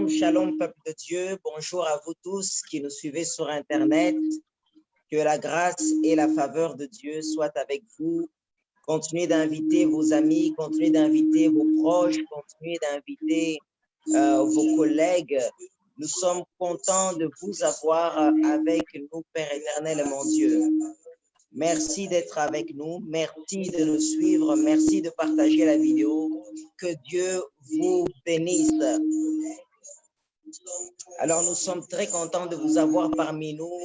Shalom, shalom, peuple de Dieu. Bonjour à vous tous qui nous suivez sur Internet. Que la grâce et la faveur de Dieu soient avec vous. Continuez d'inviter vos amis, continuez d'inviter vos proches, continuez d'inviter vos collègues. Nous sommes contents de vous avoir avec nous, Père éternel, mon Dieu. Merci d'être avec nous. Merci de nous suivre. Merci de partager la vidéo. Que Dieu vous bénisse. Alors, nous sommes très contents de vous avoir parmi nous.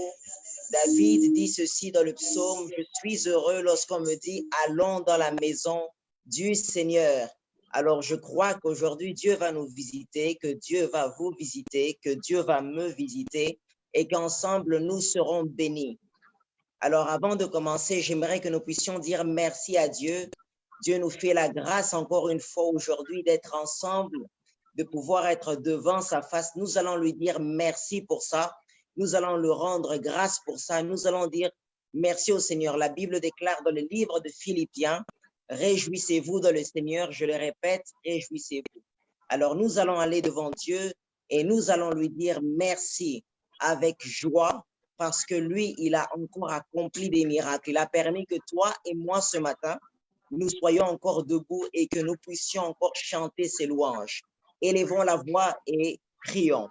David dit ceci dans le psaume, « Je suis heureux lorsqu'on me dit, allons dans la maison du Seigneur. » Alors, je crois qu'aujourd'hui, Dieu va nous visiter, que Dieu va vous visiter, que Dieu va me visiter et qu'ensemble, nous serons bénis. Alors, avant de commencer, j'aimerais que nous puissions dire merci à Dieu. Dieu nous fait la grâce encore une fois aujourd'hui d'être ensemble, de pouvoir être devant sa face. Nous allons lui dire merci pour ça. Nous allons le rendre grâce pour ça. Nous allons dire merci au Seigneur. La Bible déclare dans le livre de Philippiens, « Réjouissez-vous dans le Seigneur ». Je le répète, réjouissez-vous. Alors, nous allons aller devant Dieu et nous allons lui dire merci avec joie, parce que lui, il a encore accompli des miracles. Il a permis que toi et moi ce matin, nous soyons encore debout et que nous puissions encore chanter ses louanges. Élevons la voix et prions.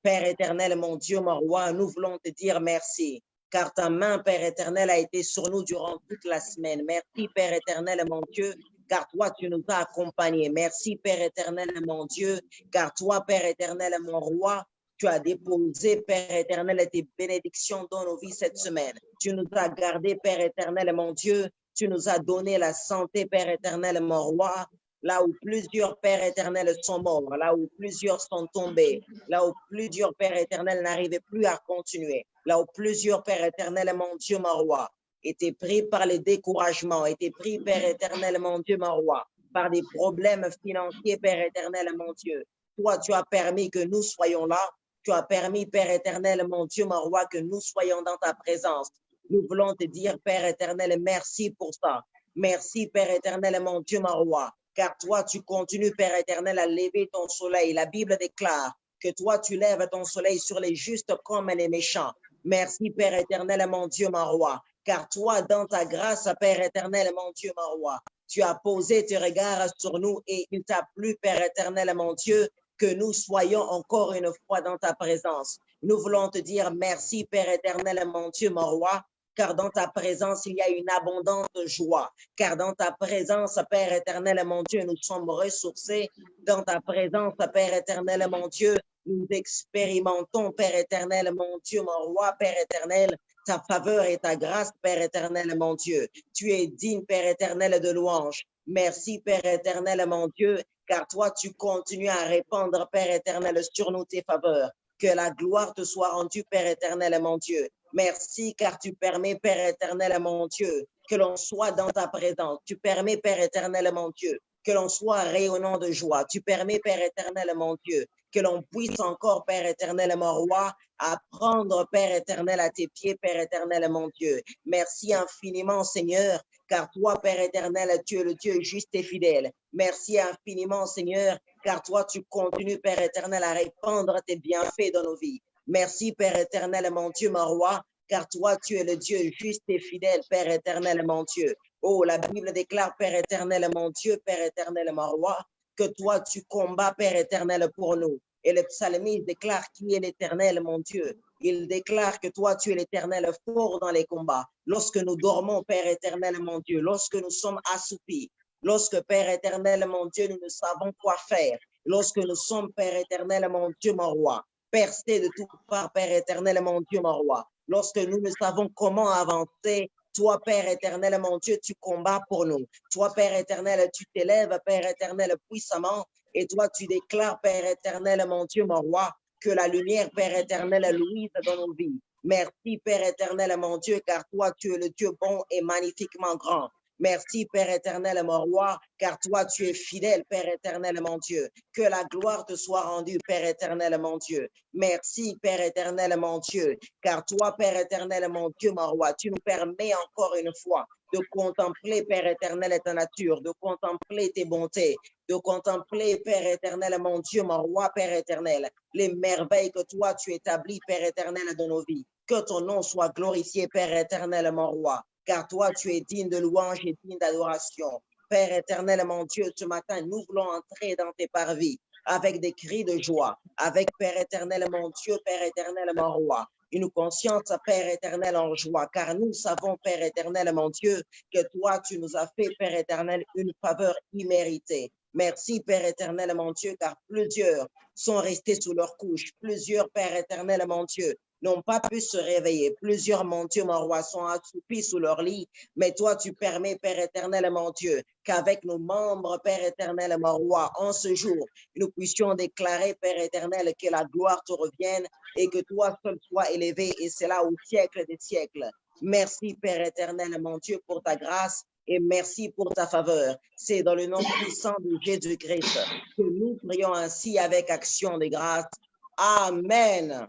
Père éternel, mon Dieu, mon roi, nous voulons te dire merci, car ta main, Père éternel, a été sur nous durant toute la semaine. Merci, Père éternel, mon Dieu, car toi, tu nous as accompagnés. Merci, Père éternel, mon Dieu, car toi, Père éternel, mon roi, tu as déposé, Père éternel, tes bénédictions dans nos vies cette semaine. Tu nous as gardés, Père éternel, mon Dieu. Tu nous as donné la santé, Père éternel, mon roi. Là où plusieurs Pères éternels sont morts, là où plusieurs sont tombés, là où plusieurs Pères éternels n'arrivaient plus à continuer, là où plusieurs Pères éternels, mon Dieu, mon roi, étaient pris par les découragements, étaient pris, Père éternel, mon Dieu, mon roi, par des problèmes financiers, Père éternel, mon Dieu. Toi, tu as permis que nous soyons là. Tu as permis, Père éternel, mon Dieu, mon roi, que nous soyons dans ta présence. Nous voulons te dire, Père éternel, merci pour ça. Merci, Père éternel, mon Dieu, mon roi. Car toi, tu continues, Père éternel, à lever ton soleil. La Bible déclare que toi, tu lèves ton soleil sur les justes comme les méchants. Merci, Père éternel, mon Dieu, mon roi. Car toi, dans ta grâce, Père éternel, mon Dieu, mon roi, tu as posé tes regards sur nous et il t'a plu, Père éternel, mon Dieu, que nous soyons encore une fois dans ta présence. Nous voulons te dire merci, Père éternel, mon Dieu, mon roi, car dans ta présence, il y a une abondante joie. Car dans ta présence, Père éternel, mon Dieu, nous sommes ressourcés. Dans ta présence, Père éternel, mon Dieu, nous expérimentons, Père éternel, mon Dieu, mon roi, Père éternel, ta faveur et ta grâce, Père éternel, mon Dieu. Tu es digne, Père éternel, de louange. Merci, Père éternel, mon Dieu, car toi, tu continues à répandre, Père éternel, sur nous tes faveurs. Que la gloire te soit rendue, Père éternel, mon Dieu. Merci, car tu permets, Père éternel, mon Dieu, que l'on soit dans ta présence. Tu permets, Père éternel, mon Dieu, que l'on soit rayonnant de joie. Tu permets, Père éternel, mon Dieu, que l'on puisse encore, Père éternel, mon roi, apprendre, Père éternel, à tes pieds, Père éternel, mon Dieu. Merci infiniment, Seigneur, car toi, Père éternel, tu es le Dieu juste et fidèle. Merci infiniment, Seigneur, car toi, tu continues, Père éternel, à répandre tes bienfaits dans nos vies. Merci, Père éternel, mon Dieu, mon roi, car toi, tu es le Dieu juste et fidèle, Père éternel, mon Dieu. Oh, la Bible déclare, Père éternel, mon Dieu, Père éternel, mon roi, que toi, tu combats, Père éternel, pour nous. Et le psalmiste déclare qui est l'éternel, mon Dieu. Il déclare que toi, tu es l'éternel fort dans les combats. Lorsque nous dormons, Père éternel, mon Dieu, lorsque nous sommes assoupis, lorsque, Père éternel, mon Dieu, nous ne savons quoi faire, lorsque nous sommes, Père éternel, mon Dieu, mon roi, percé de tout part, Père éternel, mon Dieu, mon roi. Lorsque nous ne savons comment avancer, toi, Père éternel, mon Dieu, tu combats pour nous. Toi, Père éternel, tu t'élèves, Père éternel, puissamment. Et toi, tu déclares, Père éternel, mon Dieu, mon roi, que la lumière, Père éternel, luise dans nos vies. Merci, Père éternel, mon Dieu, car toi, tu es le Dieu bon et magnifiquement grand. Merci, Père éternel, mon roi, car toi, tu es fidèle, Père éternel, mon Dieu. Que la gloire te soit rendue, Père éternel, mon Dieu. Merci, Père éternel, mon Dieu, car toi, Père éternel, mon Dieu, mon roi, tu nous permets encore une fois de contempler, Père éternel, ta nature, de contempler tes bontés, de contempler, Père éternel, mon Dieu, mon roi, Père éternel, les merveilles que toi tu établis, Père éternel, dans nos vies. Que ton nom soit glorifié, Père éternel, mon roi, car toi tu es digne de louange et digne d'adoration. Père éternel, mon Dieu, ce matin, nous voulons entrer dans tes parvis avec des cris de joie, avec Père éternel, mon Dieu, Père éternel, mon roi, une conscience, Père éternel, en joie, car nous savons, Père éternel, mon Dieu, que toi, tu nous as fait, Père éternel, une faveur imméritée. Merci, Père éternel, mon Dieu, car plusieurs sont restés sous leur couche. Plusieurs, Père éternel, mon Dieu, n'ont pas pu se réveiller. Plusieurs, mon Dieu, mon roi, sont assoupis sous leur lit. Mais toi, tu permets, Père éternel, mon Dieu, qu'avec nos membres, Père éternel, mon roi, en ce jour, nous puissions déclarer, Père éternel, que la gloire te revienne et que toi seul sois élevé, et c'est là au siècle des siècles. Merci, Père éternel, mon Dieu, pour ta grâce et merci pour ta faveur. C'est dans le nom puissant de Jésus-Christ que nous prions ainsi avec action de grâce. Amen.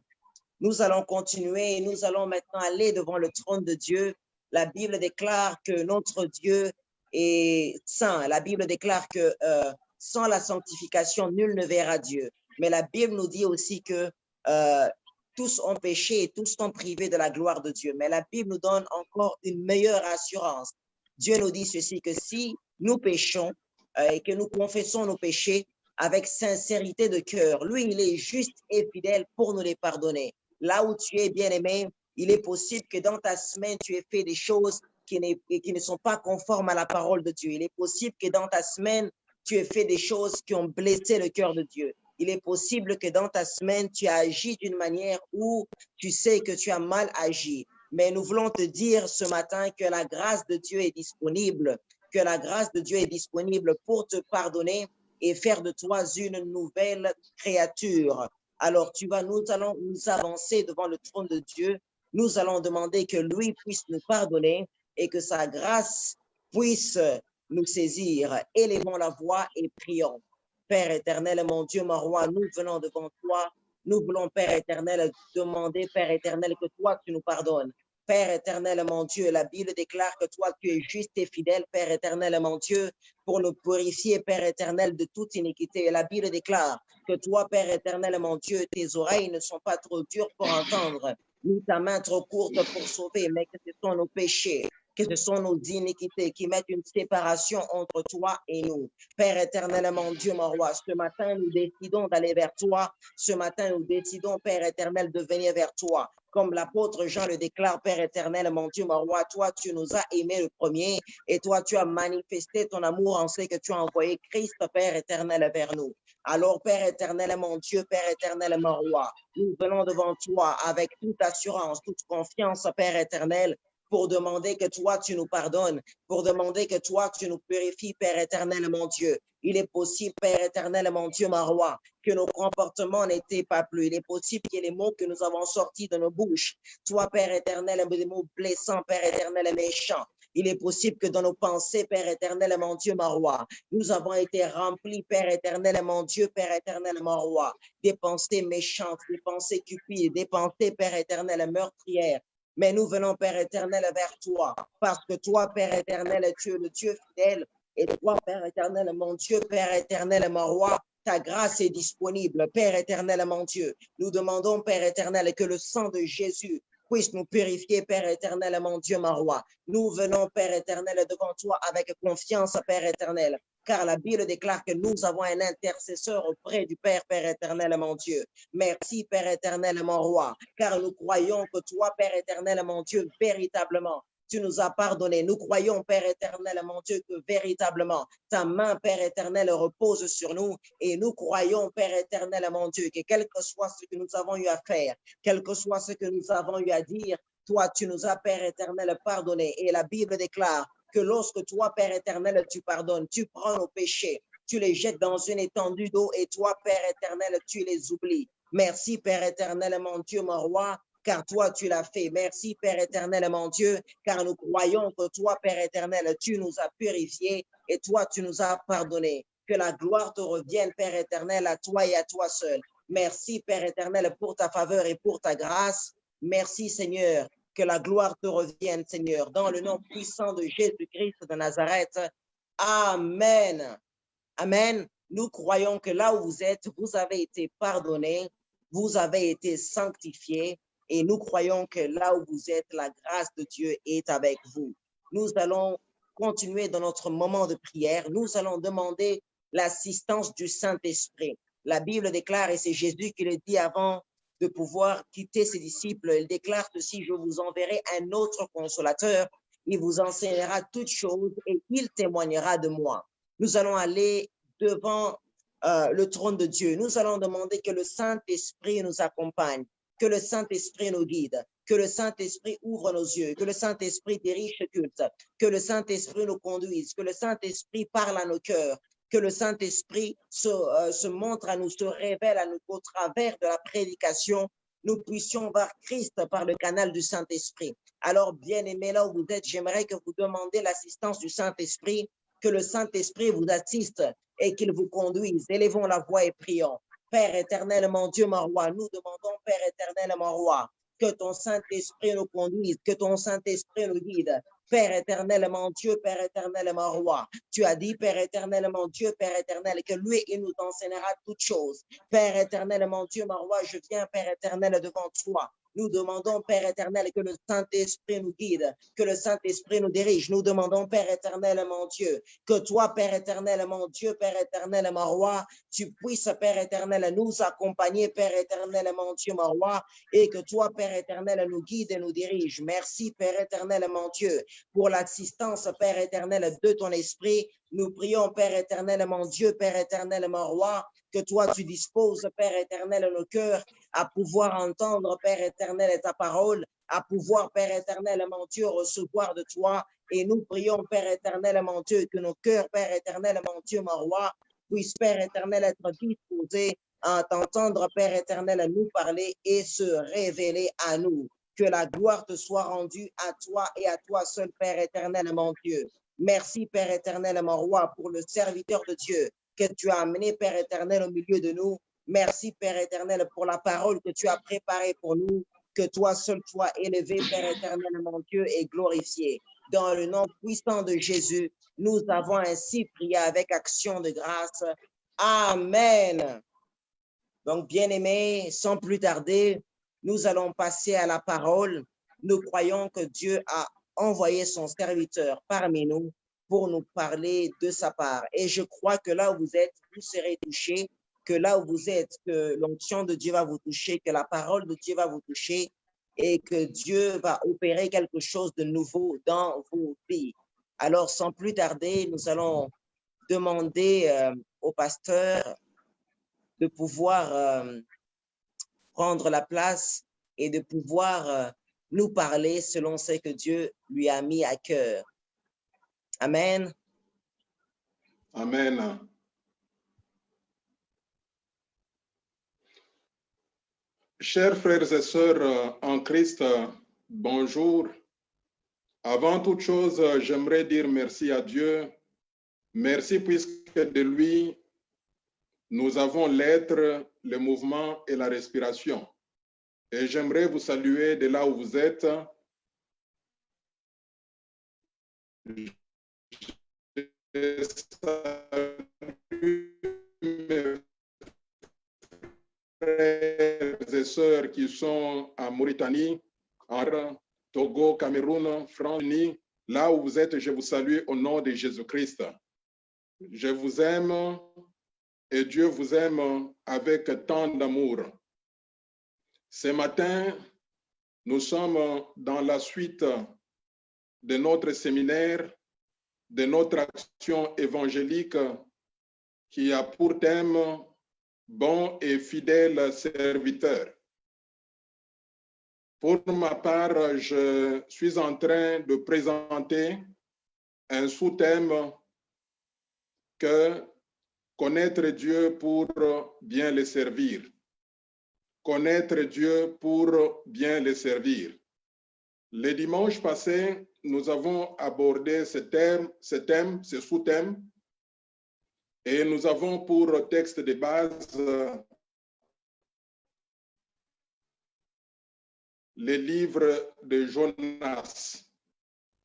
Nous allons continuer et nous allons maintenant aller devant le trône de Dieu. La Bible déclare que notre Dieu est saint. La Bible déclare que sans la sanctification, nul ne verra Dieu. Mais la Bible nous dit aussi que tous ont péché et tous sont privés de la gloire de Dieu. Mais la Bible nous donne encore une meilleure assurance. Dieu nous dit ceci, que si nous péchons et que nous confessons nos péchés avec sincérité de cœur, lui, il est juste et fidèle pour nous les pardonner. Là où tu es bien-aimé, il est possible que dans ta semaine, tu aies fait des choses qui ne sont pas conformes à la parole de Dieu. Il est possible que dans ta semaine, tu aies fait des choses qui ont blessé le cœur de Dieu. Il est possible que dans ta semaine, tu as agi d'une manière où tu sais que tu as mal agi. Mais nous voulons te dire ce matin que la grâce de Dieu est disponible, que la grâce de Dieu est disponible pour te pardonner et faire de toi une nouvelle créature. Alors, nous allons nous avancer devant le trône de Dieu. Nous allons demander que lui puisse nous pardonner et que sa grâce puisse nous saisir. Élevons la voix et prions. Père éternel, mon Dieu, mon roi, nous venons devant toi. Nous voulons, Père éternel, demander, Père éternel, que toi, tu nous pardonnes. Père éternel, mon Dieu, la Bible déclare que toi, tu es juste et fidèle, Père éternel, mon Dieu, pour nous purifier, Père éternel, de toute iniquité. Et la Bible déclare que toi, Père éternel, mon Dieu, tes oreilles ne sont pas trop dures pour entendre, ni ta main trop courte pour sauver, mais que ce sont nos péchés, que ce sont nos iniquités qui mettent une séparation entre toi et nous. Père éternel, mon Dieu, mon roi, ce matin, nous décidons d'aller vers toi. Ce matin, nous décidons, Père éternel, de venir vers toi. Comme l'apôtre Jean le déclare, Père éternel, mon Dieu, mon roi, toi, tu nous as aimés le premier et toi, tu as manifesté ton amour en ce que tu as envoyé Christ, Père éternel, vers nous. Alors, Père éternel, mon Dieu, Père éternel, mon roi, nous venons devant toi avec toute assurance, toute confiance, Père éternel, pour demander que toi, tu nous pardonnes, pour demander que toi, tu nous purifies, Père éternel, mon Dieu. Il est possible, Père éternel, mon Dieu, mon roi, que nos comportements n'étaient pas plus. Il est possible que les mots que nous avons sortis de nos bouches, toi, Père éternel, des mots blessants, Père éternel et méchants. Il est possible que dans nos pensées, Père éternel, mon Dieu, mon roi, nous avons été remplis, Père éternel, mon Dieu, Père éternel, mon roi, des pensées méchantes, des pensées cupides, des pensées, Père éternel, meurtrières. Mais nous venons, Père éternel, vers toi, parce que toi, Père éternel, tu es le Dieu fidèle. Et toi, Père éternel, mon Dieu, Père éternel, mon roi, ta grâce est disponible. Père éternel, mon Dieu, nous demandons, Père éternel, que le sang de Jésus puisse nous purifier, Père éternel, mon Dieu, mon roi. Nous venons, Père éternel, devant toi avec confiance, Père éternel, car la Bible déclare que nous avons un intercesseur auprès du Père, Père éternel, mon Dieu. Merci, Père éternel, mon roi, car nous croyons que toi, Père éternel, mon Dieu, véritablement, tu nous as pardonné. Nous croyons, Père éternel, mon Dieu, que véritablement, ta main, Père éternel, repose sur nous. Et nous croyons, Père éternel, mon Dieu, que quel que soit ce que nous avons eu à faire, quel que soit ce que nous avons eu à dire, toi, tu nous as, Père éternel, pardonné. Et la Bible déclare que lorsque toi, Père éternel, tu pardonnes, tu prends nos péchés, tu les jettes dans une étendue d'eau et toi, Père éternel, tu les oublies. Merci, Père éternel, mon Dieu, mon roi, car toi, tu l'as fait. Merci, Père éternel, mon Dieu, car nous croyons que toi, Père éternel, tu nous as purifiés et toi, tu nous as pardonnés. Que la gloire te revienne, Père éternel, à toi et à toi seul. Merci, Père éternel, pour ta faveur et pour ta grâce. Merci, Seigneur. Que la gloire te revienne, Seigneur, dans le nom puissant de Jésus-Christ de Nazareth. Amen. Amen. Nous croyons que là où vous êtes, vous avez été pardonnés, vous avez été sanctifiés, et nous croyons que là où vous êtes, la grâce de Dieu est avec vous. Nous allons continuer dans notre moment de prière. Nous allons demander l'assistance du Saint-Esprit. La Bible déclare, et c'est Jésus qui le dit avant de pouvoir quitter ses disciples, il déclare ceci: je vous enverrai un autre consolateur, il vous enseignera toutes choses et il témoignera de moi. Nous allons aller devant le trône de Dieu. Nous allons demander que le Saint-Esprit nous accompagne, que le Saint-Esprit nous guide, que le Saint-Esprit ouvre nos yeux, que le Saint-Esprit dirige ce culte, que le Saint-Esprit nous conduise, que le Saint-Esprit parle à nos cœurs, que le Saint-Esprit se montre à nous, se révèle à nous au travers de la prédication. Nous puissions voir Christ par le canal du Saint-Esprit. Alors, bien-aimés, là où vous êtes, j'aimerais que vous demandiez l'assistance du Saint-Esprit, que le Saint-Esprit vous assiste et qu'il vous conduise. Élevons la voix et prions. Père éternel, mon Dieu, mon roi, nous demandons, Père éternel, mon roi, que ton Saint-Esprit nous conduise, que ton Saint-Esprit nous guide. Père éternel, mon Dieu, Père éternel, mon roi, tu as dit, Père éternel, mon Dieu, Père éternel, que lui, il nous enseignera toutes choses. Père éternel, mon Dieu, mon roi, je viens, Père éternel, devant toi. Nous demandons, Père éternel, que le Saint-Esprit nous guide, que le Saint-Esprit nous dirige. Nous demandons, Père éternel, mon Dieu, que toi, Père éternel, mon Dieu, Père éternel, mon roi, tu puisses, Père éternel, nous accompagner, Père éternel, mon Dieu, mon roi, et que toi, Père éternel, nous guide et nous dirige. Merci, Père éternel, mon Dieu, pour l'assistance, Père éternel, de ton esprit. Nous prions, Père éternel, mon Dieu, Père éternel, mon roi, que toi, tu disposes, Père éternel, nos cœurs à pouvoir entendre, Père éternel, ta parole, à pouvoir, Père éternel, mon Dieu, recevoir de toi. Et nous prions, Père éternel, mon Dieu, que nos cœurs, Père éternel, mon Dieu, mon roi, puissent, Père éternel, être disposés à t'entendre, Père éternel, à nous parler et se révéler à nous. Que la gloire te soit rendue à toi et à toi seul, Père éternel, mon Dieu. Merci, Père éternel, mon roi, pour le serviteur de Dieu que tu as amené, Père éternel, au milieu de nous. Merci, Père éternel, pour la parole que tu as préparée pour nous. Que toi seul sois élevé, Père éternel, mon Dieu, et glorifié. Dans le nom puissant de Jésus, nous avons ainsi prié avec action de grâce. Amen. Donc, bien-aimés, sans plus tarder, nous allons passer à la parole. Nous croyons que Dieu a envoyé son serviteur parmi nous pour nous parler de sa part. Et je crois que là où vous êtes, vous serez touchés, que là où vous êtes, que l'onction de Dieu va vous toucher, que la parole de Dieu va vous toucher et que Dieu va opérer quelque chose de nouveau dans vos vies. Alors, sans plus tarder, nous allons demander au pasteur de pouvoir prendre la place et de pouvoir nous parler selon ce que Dieu lui a mis à cœur. Amen. Amen. Chers frères et sœurs en Christ, bonjour. Avant toute chose, j'aimerais dire merci à Dieu. Merci puisque de lui, nous avons l'être, le mouvement et la respiration. Et j'aimerais vous saluer de là où vous êtes. Je salue mes frères et sœurs qui sont en Mauritanie, en Togo, Cameroun, France, là où vous êtes, je vous salue au nom de Jésus-Christ. Je vous aime et Dieu vous aime avec tant d'amour. Ce matin, nous sommes dans la suite de notre séminaire, de notre action évangélique qui a pour thème « Bon et fidèle serviteur ». Pour ma part, je suis en train de présenter un sous-thème que connaître Dieu pour bien le servir. Connaître Dieu pour bien le servir. Le dimanche passé, nous avons abordé ce thème, ce sous-thème, et nous avons pour texte de base le livre de Jonas.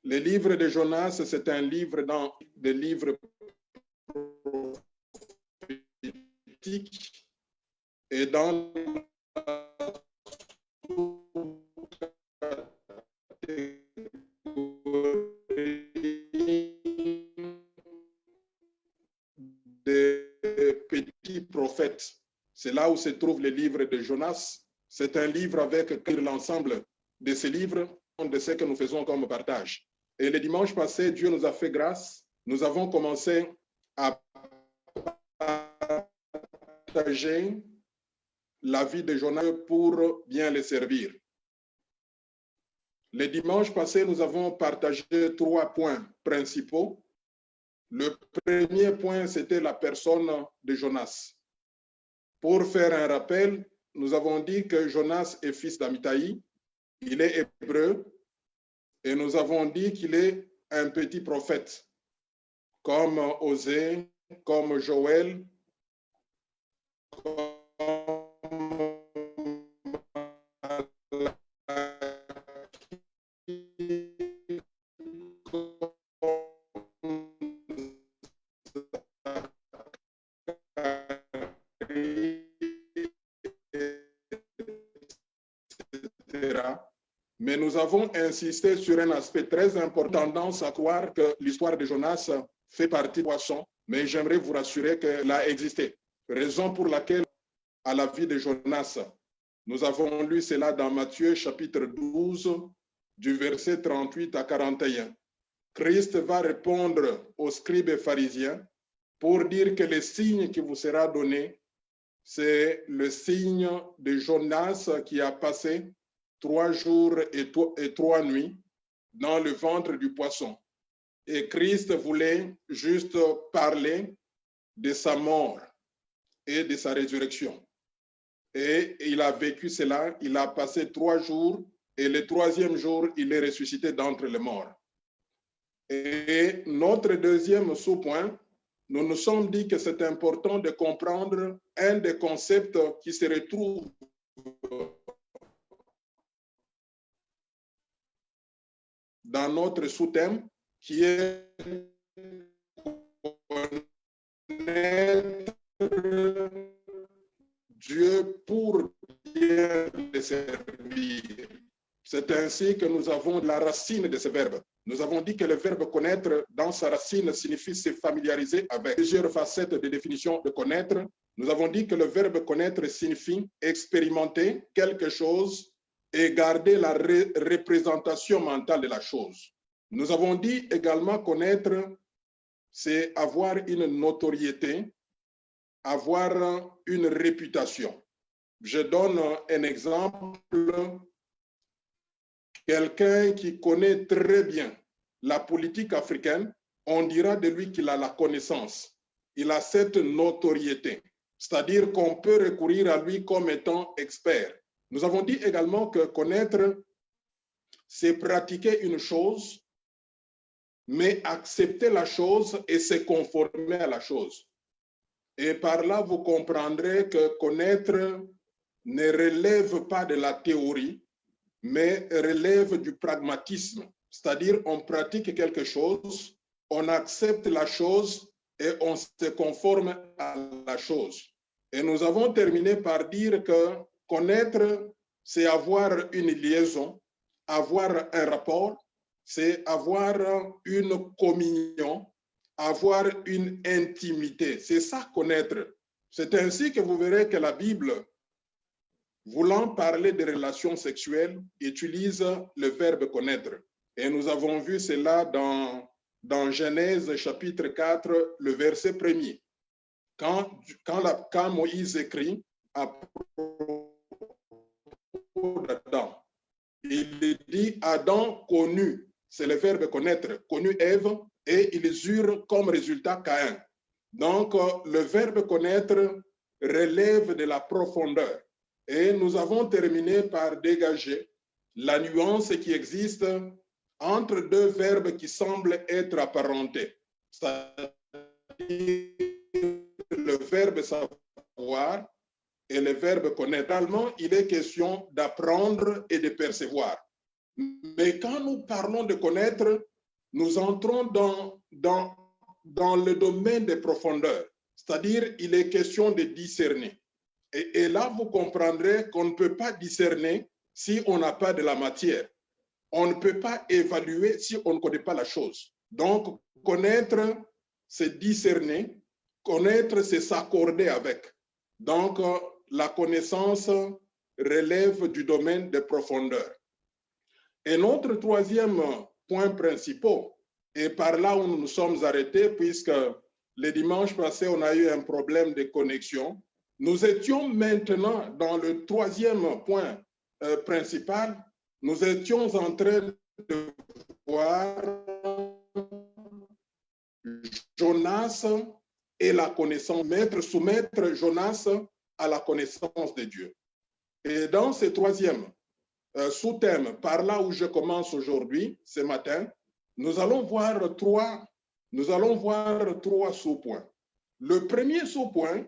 Le livre de Jonas, c'est un livre dans des livres prophétiques et dans des petits prophètes. C'est là où se trouve le livre de Jonas. C'est un livre avec l'ensemble de ces livres, de ce que nous faisons comme partage. Et le dimanche passé, Dieu nous a fait grâce. Nous avons commencé à partager la vie de Jonas pour bien le servir. Le dimanche passé, nous avons partagé 3 points principaux. Le premier point, c'était la personne de Jonas. Pour faire un rappel, nous avons dit que Jonas est fils d'Amitai, il est hébreu, et nous avons dit qu'il est un petit prophète, comme Osée, comme Joël, comme Mais nous avons insisté sur un aspect très important, tendance à croire que l'histoire de Jonas fait partie du poisson, mais j'aimerais vous rassurer qu'elle a existé. Raison pour laquelle, à la vie de Jonas, nous avons lu cela dans Matthieu chapitre 12, du verset 38 à 41. Christ va répondre aux scribes et pharisiens pour dire que le signe qui vous sera donné, c'est le signe de Jonas qui a passé 3 jours et 3 nuits dans le ventre du poisson. Et Christ voulait juste parler de sa mort et de sa résurrection. Et il a vécu cela, il a passé 3 jours et le 3e jour, il est ressuscité d'entre les morts. Et notre deuxième sous-point, nous nous sommes dit que c'est important de comprendre un des concepts qui se retrouve dans notre sous-thème, qui est connaître Dieu pour bien le servir. C'est ainsi que nous avons la racine de ce verbe. Nous avons dit que le verbe connaître, dans sa racine, signifie se familiariser avec. Plusieurs facettes de définition de connaître. Nous avons dit que le verbe connaître signifie expérimenter quelque chose et garder la représentation mentale de la chose. Nous avons dit également connaître, c'est avoir une notoriété, avoir une réputation. Je donne un exemple. Quelqu'un qui connaît très bien la politique africaine, on dira de lui qu'il a la connaissance. Il a cette notoriété, c'est-à-dire qu'on peut recourir à lui comme étant expert. Nous avons dit également que connaître, c'est pratiquer une chose, mais accepter la chose et se conformer à la chose. Et par là, vous comprendrez que connaître ne relève pas de la théorie, mais relève du pragmatisme. C'est-à-dire, on pratique quelque chose, on accepte la chose et on se conforme à la chose. Et nous avons terminé par dire que connaître, c'est avoir une liaison, avoir un rapport, c'est avoir une communion, avoir une intimité. C'est ça connaître. C'est ainsi que vous verrez que la Bible, voulant parler des relations sexuelles, utilise le verbe connaître. Et nous avons vu cela dans Genèse chapitre 4, le verset 1er. Quand Moïse écrit à propos d'Adam, il dit Adam connu, c'est le verbe connaître, connu Ève, et ils eurent comme résultat Caïn. Donc, le verbe connaître relève de la profondeur. Et nous avons terminé par dégager la nuance qui existe entre 2 verbes qui semblent être apparentés. C'est-à-dire le verbe savoir et le verbe connaître. Normalement, il est question d'apprendre et de percevoir. Mais quand nous parlons de connaître, nous entrons dans le domaine des profondeurs. C'est-à-dire, il est question de discerner. Et là, vous comprendrez qu'on ne peut pas discerner si on n'a pas de la matière. On ne peut pas évaluer si on ne connaît pas la chose. Donc, connaître, c'est discerner. Connaître, c'est s'accorder avec. Donc, la connaissance relève du domaine des profondeurs. Et notre troisième point principal, et par là où nous nous sommes arrêtés, puisque le dimanche passé, on a eu un problème de connexion, nous étions maintenant dans le troisième point principal, nous étions en train de voir Jonas et la connaissance, soumettre Jonas à la connaissance de Dieu. Et dans ce troisième sous-thème, par là où je commence aujourd'hui, ce matin, nous allons voir trois sous-points. Le premier sous-point,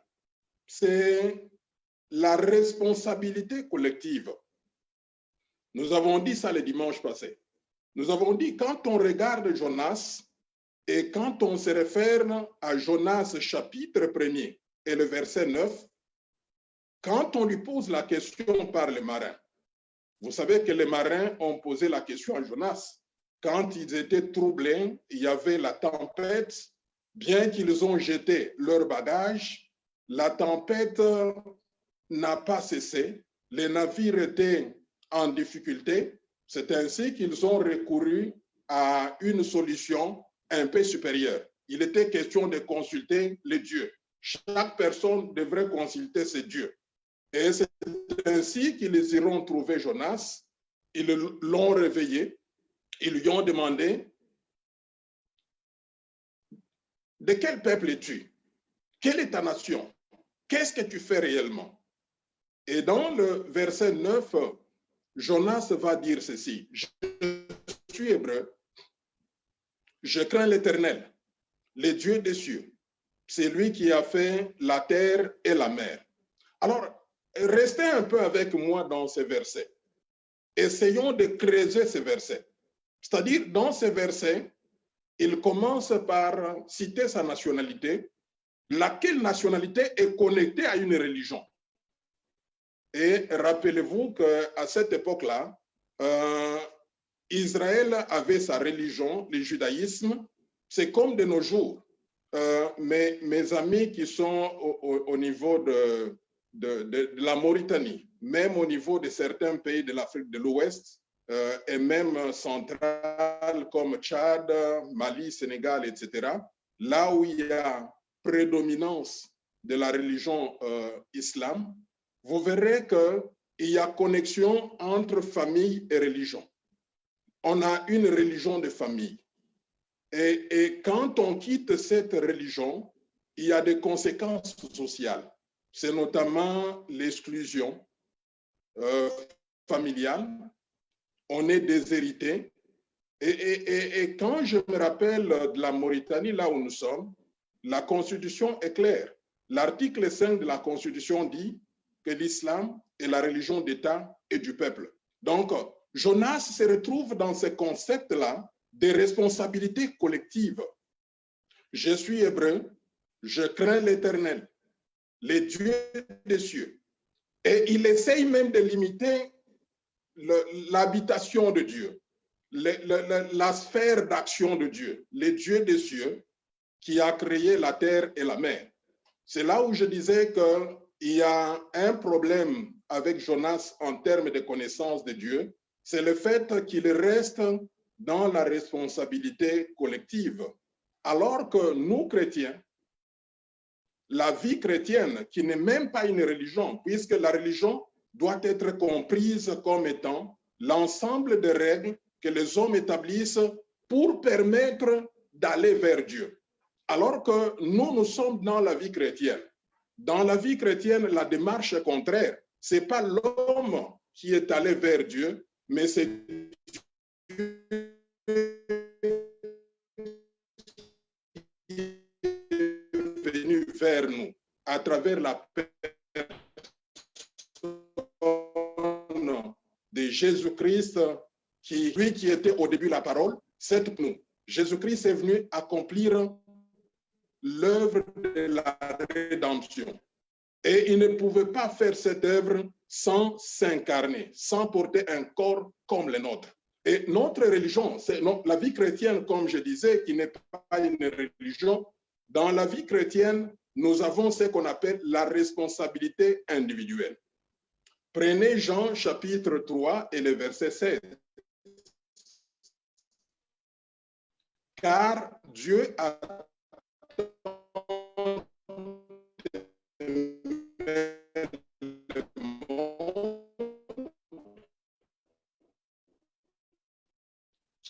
c'est la responsabilité collective. Nous avons dit ça le dimanche passé. Nous avons dit, quand on regarde Jonas et quand on se réfère à Jonas chapitre 1er et le verset 9, quand on lui pose la question par les marins, vous savez que les marins ont posé la question à Jonas. Quand ils étaient troublés, il y avait la tempête, bien qu'ils ont jeté leurs bagages, la tempête n'a pas cessé, les navires étaient en difficulté, c'est ainsi qu'ils ont recouru à une solution un peu supérieure. Il était question de consulter les dieux. Chaque personne devrait consulter ses dieux. Et c'est ainsi qu'ils iront trouver Jonas. Ils l'ont réveillé. Ils lui ont demandé, de quel peuple es-tu? Quelle est ta nation? Qu'est-ce que tu fais réellement? Et dans le verset 9, Jonas va dire ceci, je suis hébreu, je crains l'Éternel, le Dieu des cieux. C'est lui qui a fait la terre et la mer. Alors, restez un peu avec moi dans ces versets. Essayons de creuser ces versets. C'est-à-dire, dans ces versets, il commence par citer sa nationalité, laquelle nationalité est connectée à une religion. Et rappelez-vous qu'à cette époque-là, Israël avait sa religion, le judaïsme. C'est comme de nos jours. Mes amis qui sont au niveau de la Mauritanie, même au niveau de certains pays de l'Afrique de l'Ouest, et même centrale comme Tchad, Mali, Sénégal, etc., là où il y a prédominance de la religion islam, vous verrez qu'il y a connexion entre famille et religion. On a une religion de famille. Et quand on quitte cette religion, il y a des conséquences sociales. C'est notamment l'exclusion familiale. On est déshérité. Et quand je me rappelle de la Mauritanie, là où nous sommes, la Constitution est claire. L'article 5 de la Constitution dit que l'islam est la religion d'État et du peuple. Donc, Jonas se retrouve dans ce concept-là de responsabilité collective. Je suis hébreu, je crains l'Éternel, les dieux des cieux. Et il essaye même de limiter l'habitation de Dieu, la sphère d'action de Dieu, les dieux des cieux qui a créé la terre et la mer. C'est là où je disais qu'il y a un problème avec Jonas en termes de connaissance de Dieu, c'est le fait qu'il reste dans la responsabilité collective. Alors que nous, chrétiens, la vie chrétienne, qui n'est même pas une religion, puisque la religion doit être comprise comme étant l'ensemble des règles que les hommes établissent pour permettre d'aller vers Dieu. Alors que nous sommes dans la vie chrétienne. Dans la vie chrétienne, la démarche est contraire. Ce n'est pas l'homme qui est allé vers Dieu, mais c'est Dieu qui est venu vers nous à travers la personne de Jésus-Christ, lui qui était au début la parole, c'est nous. Jésus-Christ est venu accomplir l'œuvre de la rédemption. Et il ne pouvait pas faire cette œuvre sans s'incarner, sans porter un corps comme le nôtre. Et notre religion, c'est la vie chrétienne, comme je disais, qui n'est pas une religion. Dans la vie chrétienne, nous avons ce qu'on appelle la responsabilité individuelle. Prenez Jean chapitre 3 et le verset 16. Car Dieu a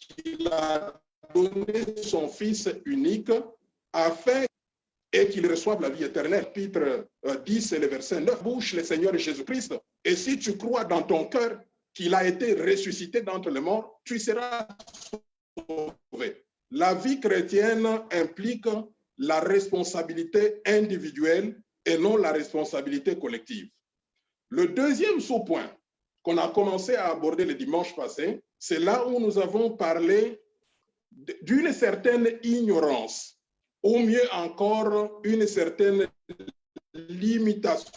qu'il a donné son Fils unique afin et qu'il reçoive la vie éternelle. Chapitre 10 et le verset 9, bouche le Seigneur Jésus-Christ. Et si tu crois dans ton cœur qu'il a été ressuscité d'entre les morts, tu seras sauvé. La vie chrétienne implique la responsabilité individuelle et non la responsabilité collective. Le deuxième sous-point qu'on a commencé à aborder le dimanche passé, c'est là où nous avons parlé d'une certaine ignorance, ou mieux encore, une certaine limitation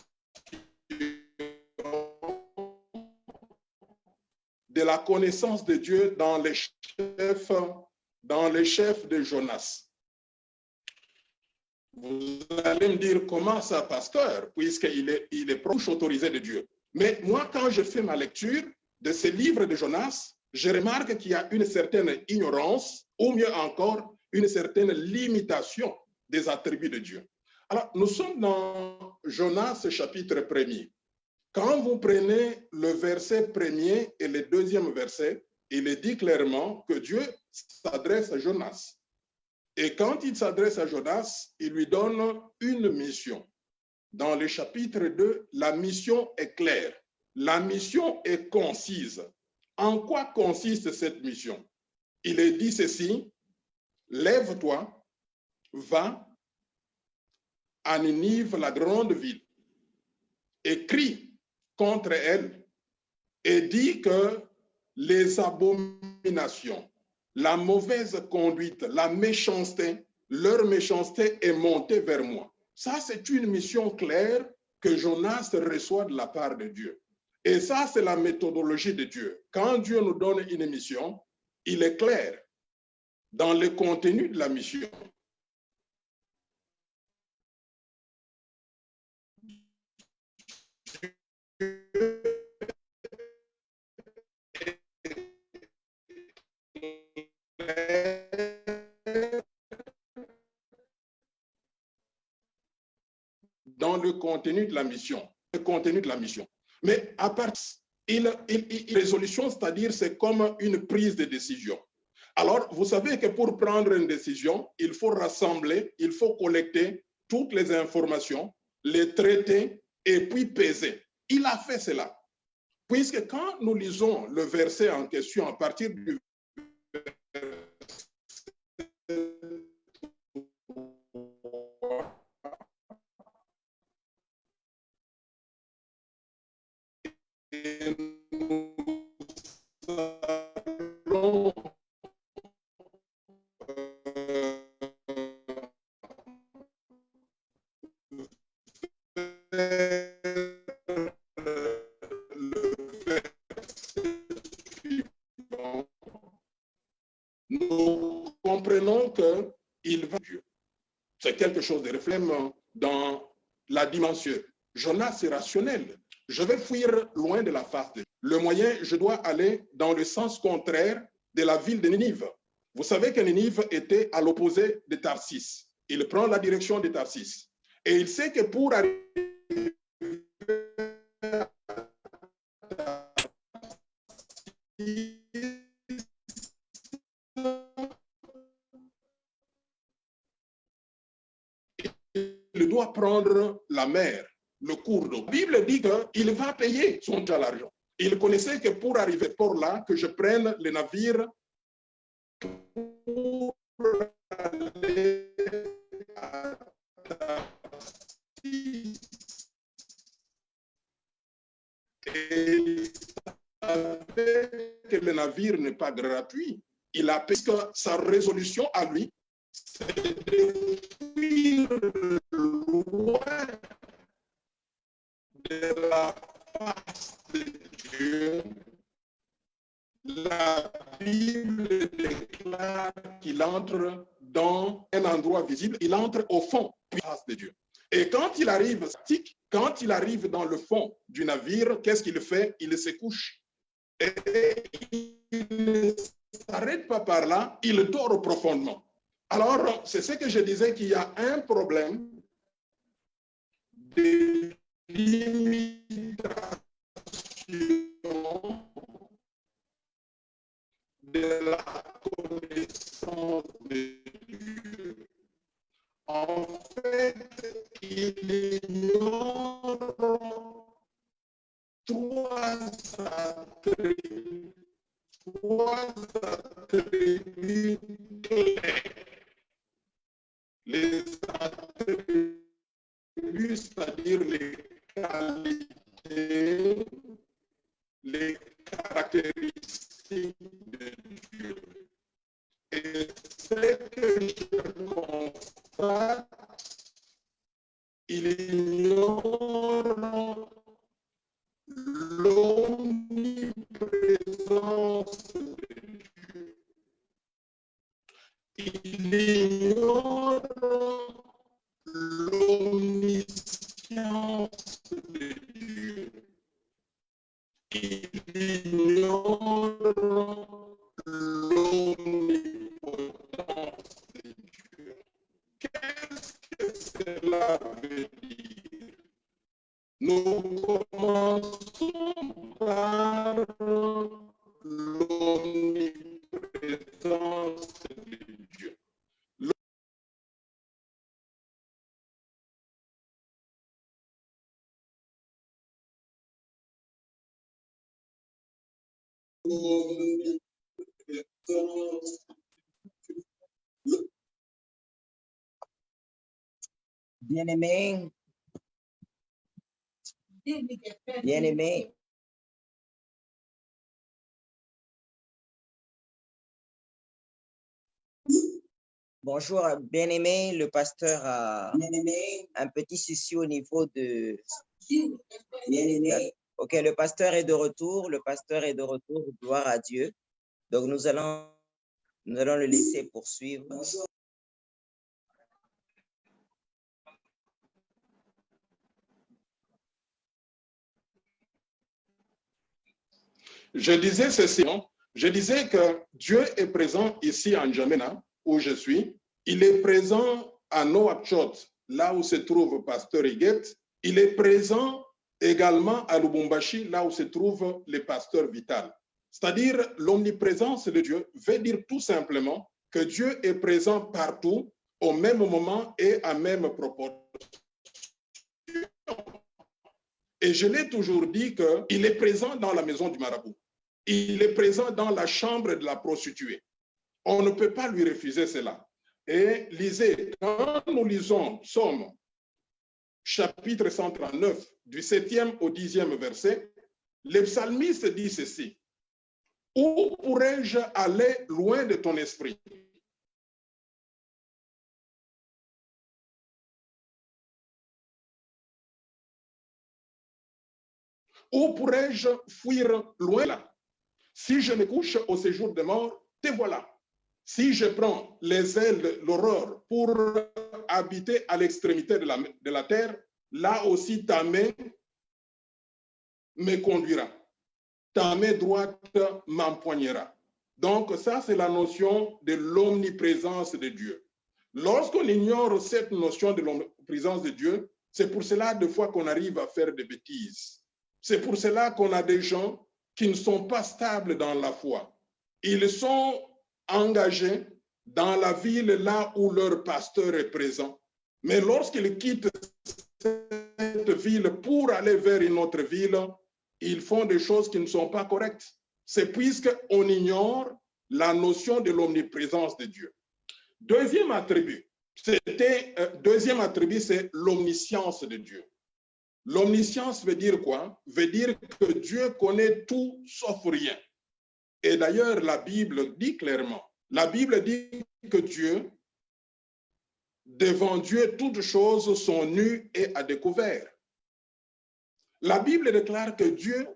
de la connaissance de Dieu dans les chefs de Jonas. Vous allez me dire, comment ça, pasteur, puisqu'il est proche autorisé de Dieu. Mais moi, quand je fais ma lecture de ce livre de Jonas, je remarque qu'il y a une certaine ignorance, ou mieux encore, une certaine limitation des attributs de Dieu. Alors, nous sommes dans Jonas chapitre 1er. Quand vous prenez le verset 1er et le deuxième verset, il est dit clairement que Dieu s'adresse à Jonas. Et quand il s'adresse à Jonas, il lui donne une mission. Dans le chapitre 2, la mission est claire. La mission est concise. En quoi consiste cette mission? Il est dit ceci: lève-toi, va à Ninive, la grande ville, et crie contre elle et dis que les abominations, la mauvaise conduite, la méchanceté, leur méchanceté est montée vers moi. Ça, c'est une mission claire que Jonas reçoit de la part de Dieu. Et ça, c'est la méthodologie de Dieu. Quand Dieu nous donne une mission, il est clair dans le contenu de la mission. Dans le contenu de la mission. Le contenu de la mission. Mais à partir résolution, c'est-à-dire c'est comme une prise de décision. Alors, vous savez que pour prendre une décision, il faut rassembler, il faut collecter toutes les informations, les traiter et puis peser. Il a fait cela. Puisque quand nous lisons le verset en question à partir du nous comprenons qu'il va Dieu. C'est quelque chose de réfléchissement dans la dimension. Jonas est rationnel. Je vais fuir loin de la face de Dieu. Le moyen, je dois aller dans le sens contraire de la ville de Ninive. Vous savez que Ninive était à l'opposé de Tarsis. Il prend la direction de Tarsis. Et il sait que pour arriver à Tarsis, il doit prendre la mer, le cours d'eau. La Bible dit qu'il va payer son déjà l'argent. Il connaissait que pour arriver pour là, que je prenne le navire pour aller à Tarsis. Et que le navire n'est pas gratuit. Il a, puisque sa résolution à lui, c'est de fuir loin de la face de Dieu. La Bible déclare qu'il entre dans un endroit visible, il entre au fond de la face de Dieu. Et quand il arrive dans le fond du navire, qu'est-ce qu'il fait? Il se couche. Et il ne s'arrête pas par là, il dort profondément. Alors, c'est ce que je disais, qu'il y a un problème de limitation de la connaissance de Dieu. En fait, il ignore trois attributs clés. Les attributs, c'est-à-dire les qualités, les caractéristiques de Dieu. Et c'est que je constate, il ignore l'omniprésence de Dieu. Il ignore l'omniscience de Dieu. Il ignore l'omnipotence de Dieu. Qu'est-ce que cela veut dire? Nous commençons par l'omniprésence de Dieu. Bien-aimé, bien-aimé, bonjour, bien-aimé, le pasteur a un petit souci au niveau de... Ok, le pasteur est de retour, gloire à Dieu. Donc, nous allons le laisser poursuivre. Je disais ceci, je disais que Dieu est présent ici en N'Djamena, où je suis. Il est présent à Nouakchott, là où se trouve Pasteur Higuet. Il est présent également à Lubumbashi, là où se trouve le Pasteur Vital. C'est-à-dire, l'omniprésence de Dieu veut dire tout simplement que Dieu est présent partout, au même moment et à même proportion. Et je l'ai toujours dit qu'il est présent dans la maison du marabout. Il est présent dans la chambre de la prostituée. On ne peut pas lui refuser cela. Et lisez, quand nous lisons Psaume, chapitre 139, du 7e au 10e verset, le psalmiste dit ceci: « Où pourrais-je aller loin de ton esprit? Où pourrais-je fuir loin là? Si je me couche au séjour des morts, te voilà. Si je prends les ailes de l'aurore pour habiter à l'extrémité de la terre, là aussi ta main me conduira. Ta main droite m'empoignera. » Donc ça, c'est la notion de l'omniprésence de Dieu. Lorsqu'on ignore cette notion de l'omniprésence de Dieu, c'est pour cela des fois qu'on arrive à faire des bêtises. C'est pour cela qu'on a des gens qui ne sont pas stables dans la foi. Ils sont engagés dans la ville là où leur pasteur est présent. Mais lorsqu'ils quittent cette ville pour aller vers une autre ville, ils font des choses qui ne sont pas correctes. C'est puisqu'on ignore la notion de l'omniprésence de Dieu. Deuxième attribut, c'est l'omniscience de Dieu. L'omniscience veut dire quoi? Veut dire que Dieu connaît tout sauf rien. Et d'ailleurs, la Bible dit clairement, la Bible dit que Dieu, devant Dieu, toutes choses sont nues et à découvert. La Bible déclare que Dieu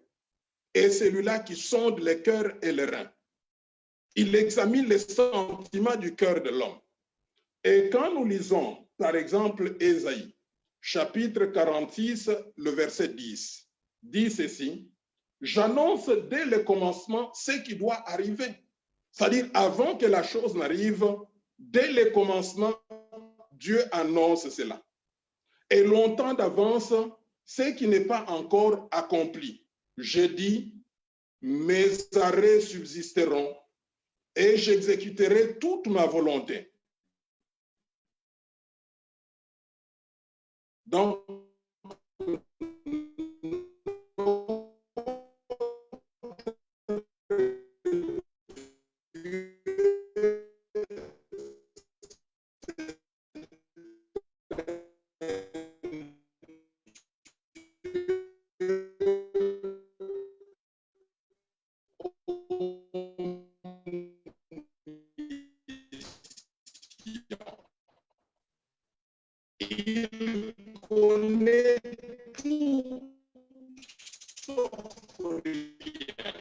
est celui-là qui sonde les cœurs et les reins. Il examine les sentiments du cœur de l'homme. Et quand nous lisons, par exemple, Ésaïe, chapitre 46, le verset 10, dit ceci: j'annonce dès le commencement ce qui doit arriver. C'est-à-dire, avant que la chose n'arrive, dès le commencement, Dieu annonce cela. Et longtemps d'avance, ce qui n'est pas encore accompli. Je dis, mes arrêts subsisteront et j'exécuterai toute ma volonté. Donc, il connaît tout sauf le bien.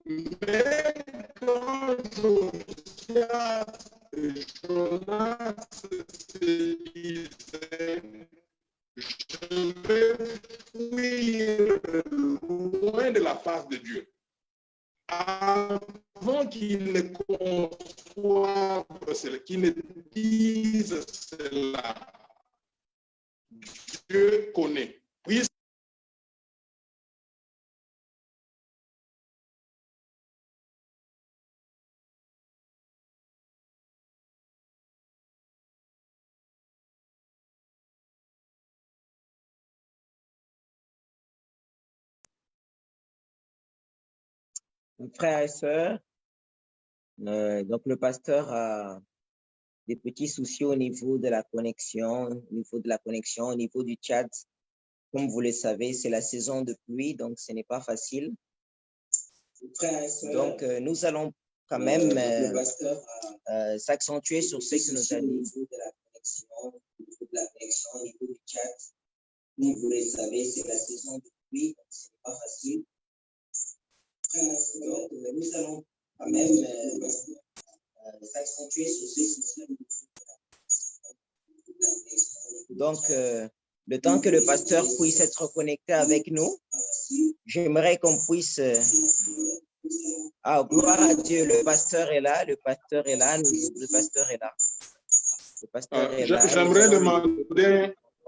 Mais quand Josias et Jonas se disaient, je vais fuir loin de la face de Dieu, avant qu'ils ne conçoivent cela, qu'ils ne disent cela, Dieu connaît. Oui, Frères et sœurs, donc le pasteur a des petits soucis au niveau de la connexion, au niveau du chat. Comme vous le savez, c'est la saison de pluie, donc ce n'est pas facile. Donc, nous allons quand même s'accentuer sur ce que nous a dit. Au niveau de la connexion, au niveau du chat. Comme vous le savez, c'est la saison de pluie, donc ce n'est pas facile. Donc, nous allons quand même s'accentuer sur ce que nous a dit. Donc, le temps que le pasteur puisse être connecté avec nous, j'aimerais qu'on puisse... gloire à Dieu, le pasteur est là, le pasteur est là, le pasteur est là. Le pasteur est là.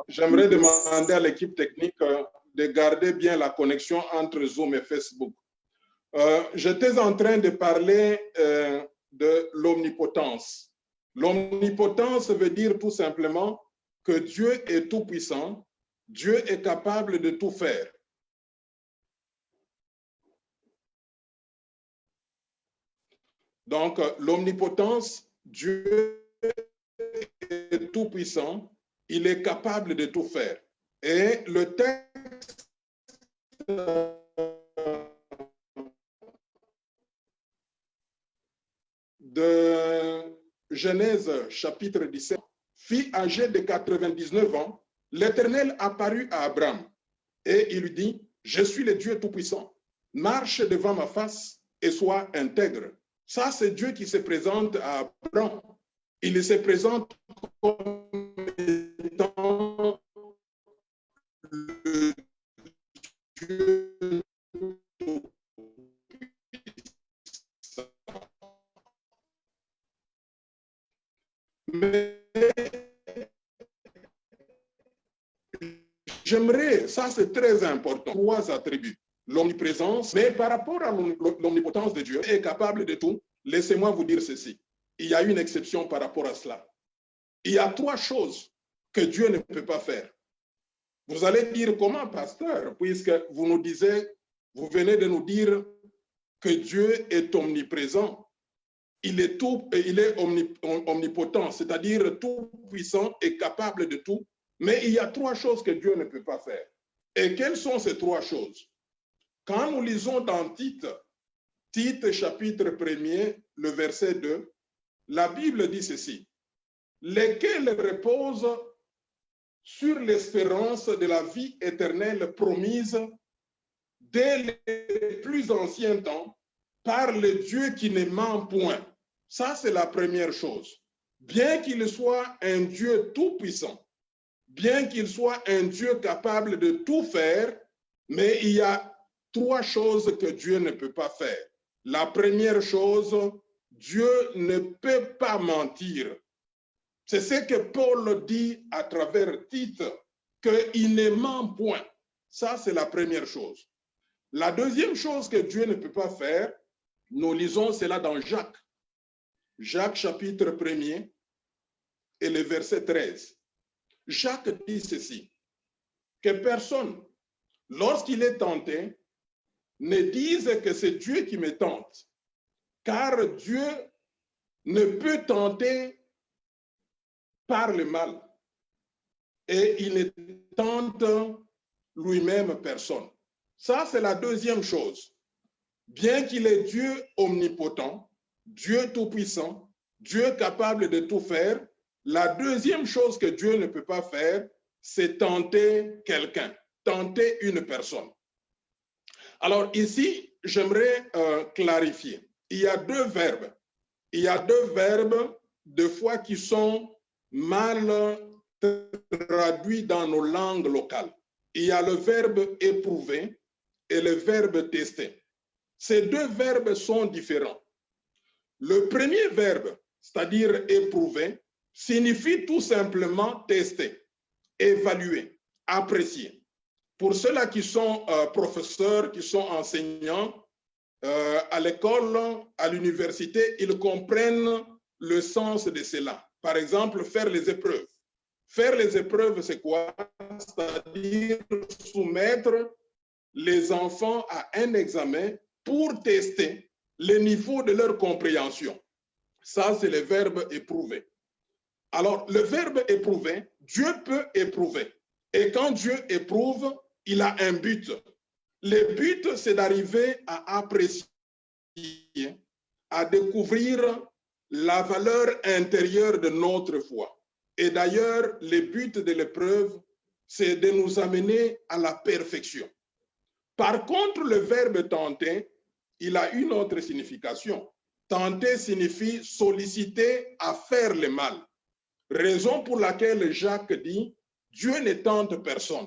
J'aimerais demander à l'équipe technique de garder bien la connexion entre Zoom et Facebook. J'étais en train de parler de l'omnipotence. L'omnipotence veut dire tout simplement que Dieu est tout-puissant, Dieu est capable de tout faire. Donc, l'omnipotence, Dieu est tout-puissant, il est capable de tout faire. Et le texte de Genèse chapitre 17, fille âgée de 99 ans, l'Éternel apparut à Abraham et il lui dit, je suis le Dieu tout-puissant, marche devant ma face et sois intègre. Ça, c'est Dieu qui se présente à Abraham. Il se présente comme étant le Dieu tout-puissant. Mais j'aimerais, ça c'est très important, trois attributs. L'omniprésence, mais par rapport à l'omnipotence de Dieu, est capable de tout. Laissez-moi vous dire ceci. Il y a une exception par rapport à cela. Il y a trois choses que Dieu ne peut pas faire. Vous allez dire comment, pasteur, puisque vous nous disiez, vous venez de nous dire que Dieu est omniprésent. Il est omnipotent, c'est-à-dire tout puissant et capable de tout. Mais il y a trois choses que Dieu ne peut pas faire. Et quelles sont ces trois choses? Quand nous lisons dans Tite, Tite chapitre 1er, le verset 2, la Bible dit ceci, lesquels reposent sur l'espérance de la vie éternelle promise dès les plus anciens temps par le Dieu qui ne ment point. Ça, c'est la première chose. Bien qu'il soit un Dieu tout-puissant, bien qu'il soit un Dieu capable de tout faire, mais il y a trois choses que Dieu ne peut pas faire. La première chose, Dieu ne peut pas mentir. C'est ce que Paul dit à travers Tite, qu'il ne ment point. Ça, c'est la première chose. La deuxième chose que Dieu ne peut pas faire, nous lisons cela dans Jacques. Jacques chapitre 1er et le verset 13. Jacques dit ceci, que personne, lorsqu'il est tenté, ne dise que c'est Dieu qui me tente, car Dieu ne peut tenter par le mal et il ne tente lui-même personne. Ça, c'est la deuxième chose. Bien qu'il est Dieu omnipotent, Dieu tout-puissant, Dieu capable de tout faire, la deuxième chose que Dieu ne peut pas faire, c'est tenter quelqu'un, tenter une personne. Alors ici, j'aimerais clarifier. Il y a deux verbes. Il y a deux verbes, deux fois, qui sont mal traduits dans nos langues locales. Il y a le verbe éprouver et le verbe tester. Ces deux verbes sont différents. Le premier verbe, c'est-à-dire éprouver, signifie tout simplement tester, évaluer, apprécier. Pour ceux-là qui sont professeurs, qui sont enseignants à l'école, à l'université, ils comprennent le sens de cela. Par exemple, faire les épreuves. Faire les épreuves, c'est quoi? C'est-à-dire soumettre les enfants à un examen pour tester le niveau de leur compréhension. Ça, c'est le verbe éprouver. Alors, le verbe éprouver, Dieu peut éprouver. Et quand Dieu éprouve, il a un but. Le but, c'est d'arriver à apprécier, à découvrir la valeur intérieure de notre foi. Et d'ailleurs, le but de l'épreuve, c'est de nous amener à la perfection. Par contre, le verbe tenter, il a une autre signification. Tenter signifie solliciter à faire le mal. Raison pour laquelle Jacques dit, Dieu ne tente personne.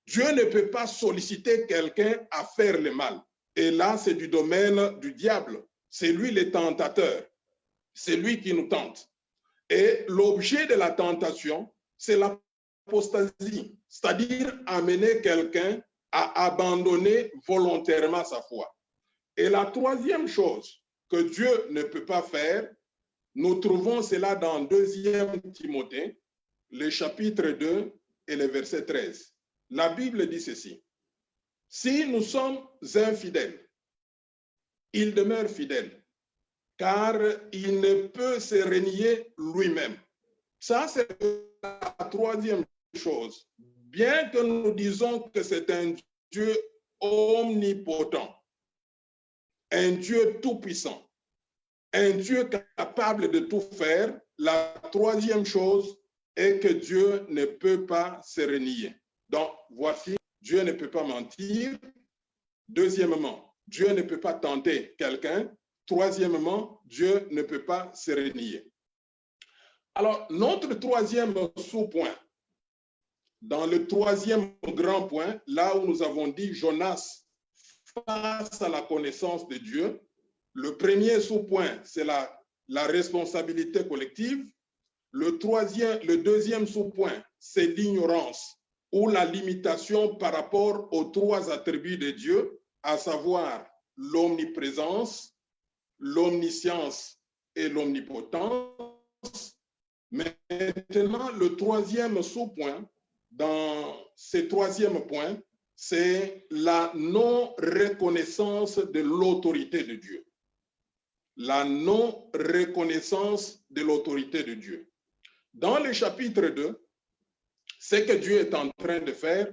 Dieu ne peut pas solliciter quelqu'un à faire le mal. Et là, c'est du domaine du diable. C'est lui le tentateur. C'est lui qui nous tente. Et l'objet de la tentation, c'est l'apostasie, c'est-à-dire amener quelqu'un à abandonner volontairement sa foi. Et la troisième chose que Dieu ne peut pas faire, nous trouvons cela dans 2 Timothée, le chapitre 2 et le verset 13. La Bible dit ceci, « Si nous sommes infidèles, il demeure fidèle, car il ne peut se renier lui-même. » Ça, c'est la troisième chose. Bien que nous disons que c'est un Dieu omnipotent, un Dieu tout-puissant, un Dieu capable de tout faire, la troisième chose est que Dieu ne peut pas se renier. Donc, voici, Dieu ne peut pas mentir. Deuxièmement, Dieu ne peut pas tenter quelqu'un. Troisièmement, Dieu ne peut pas se renier. Alors, notre troisième sous-point, dans le troisième grand point, là où nous avons dit Jonas face à la connaissance de Dieu, le premier sous-point, c'est la responsabilité collective. Le deuxième sous-point, c'est l'ignorance ou la limitation par rapport aux trois attributs de Dieu, à savoir l'omniprésence, l'omniscience et l'omnipotence. Maintenant, le troisième sous-point, dans ce troisième point, c'est la non-reconnaissance de l'autorité de Dieu. La non-reconnaissance de l'autorité de Dieu. Dans le chapitre 2, ce que Dieu est en train de faire,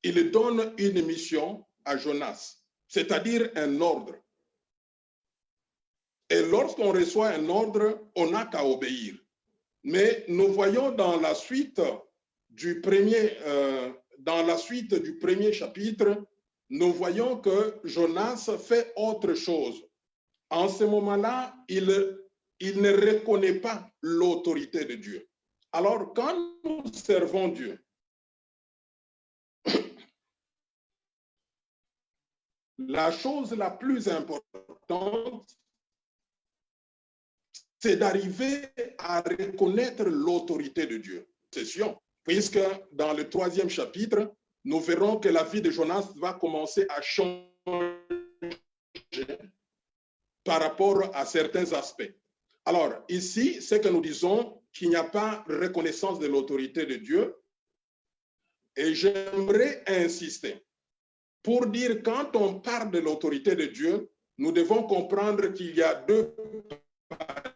il donne une mission à Jonas, c'est-à-dire un ordre. Et lorsqu'on reçoit un ordre, on n'a qu'à obéir. Mais nous voyons dans la suite du premier chapitre, nous voyons que Jonas fait autre chose. En ce moment-là, il ne reconnaît pas l'autorité de Dieu. Alors, quand nous servons Dieu, la chose la plus importante, c'est d'arriver à reconnaître l'autorité de Dieu. Puisque dans le 3e chapitre, nous verrons que la vie de Jonas va commencer à changer par rapport à certains aspects. Alors, ici, c'est que nous disons qu'il n'y a pas reconnaissance de l'autorité de Dieu. Et j'aimerais insister pour dire, quand on parle de l'autorité de Dieu, nous devons comprendre qu'il y a deux parties.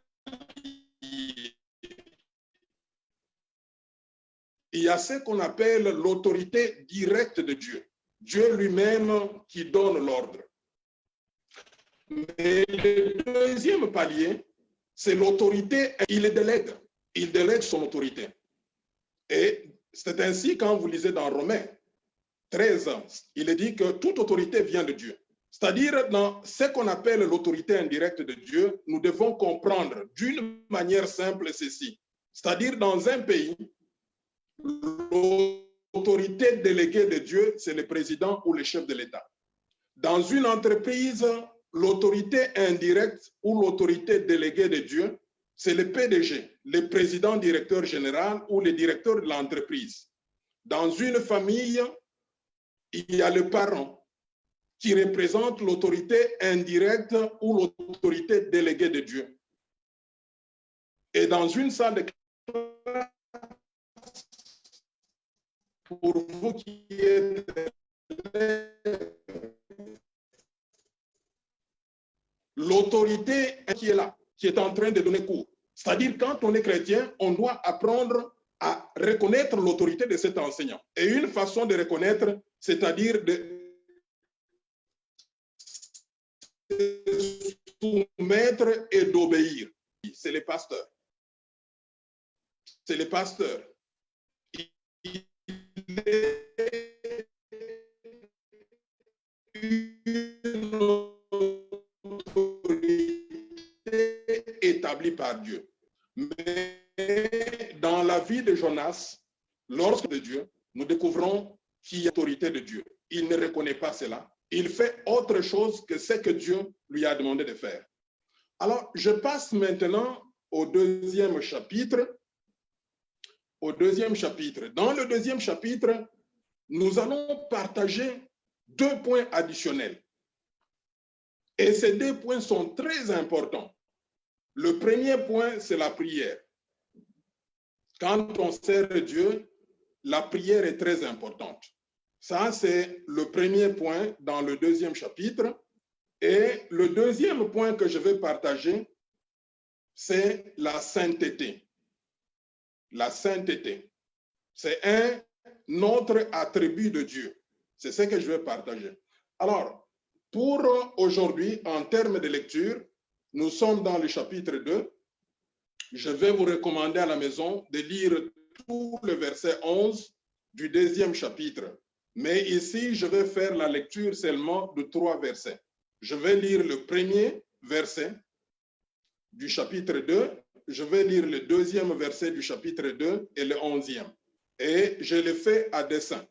Il y a ce qu'on appelle l'autorité directe de Dieu. Dieu lui-même qui donne l'ordre. Mais le deuxième palier, c'est l'autorité, il délègue son autorité. Et c'est ainsi quand vous lisez dans Romains 13, il est dit que toute autorité vient de Dieu. C'est-à-dire, dans ce qu'on appelle l'autorité indirecte de Dieu, nous devons comprendre d'une manière simple ceci. C'est-à-dire, dans un pays, l'autorité déléguée de Dieu, c'est le président ou le chef de l'État. Dans une entreprise, l'autorité indirecte ou l'autorité déléguée de Dieu, c'est le PDG, le président directeur général ou le directeur de l'entreprise. Dans une famille, il y a le parent qui représente l'autorité indirecte ou l'autorité déléguée de Dieu. Et dans une salle de classe, pour vous qui êtes l'autorité qui est là, qui est en train de donner cours. C'est-à-dire, quand on est chrétien, on doit apprendre à reconnaître l'autorité de cet enseignant. Et une façon de reconnaître, c'est-à-dire de soumettre et d'obéir. C'est le pasteur. C'est le pasteur. Il est une autorité établie par Dieu. Mais dans la vie de Jonas, lorsque de Dieu, nous découvrons qu'il y a l'autorité de Dieu. Il ne reconnaît pas cela. Il fait autre chose que ce que Dieu lui a demandé de faire. Alors, je passe maintenant au deuxième chapitre. Dans le deuxième chapitre, nous allons partager 2 points additionnels. Et ces 2 points sont très importants. Le premier point, c'est la prière. Quand on sert Dieu, la prière est très importante. Ça, c'est le premier point dans le deuxième chapitre. Et le deuxième point que je vais partager, c'est la sainteté. La sainteté. C'est un autre attribut de Dieu. C'est ce que je vais partager. Alors, pour aujourd'hui, en termes de lecture, nous sommes dans le chapitre 2. Je vais vous recommander à la maison de lire tout le verset 11 du deuxième chapitre. Mais ici, je vais faire la lecture seulement de 3 versets. Je vais lire le premier verset du chapitre 2. Je vais lire le deuxième verset du chapitre 2 et le 11e. Et je le fais à dessein.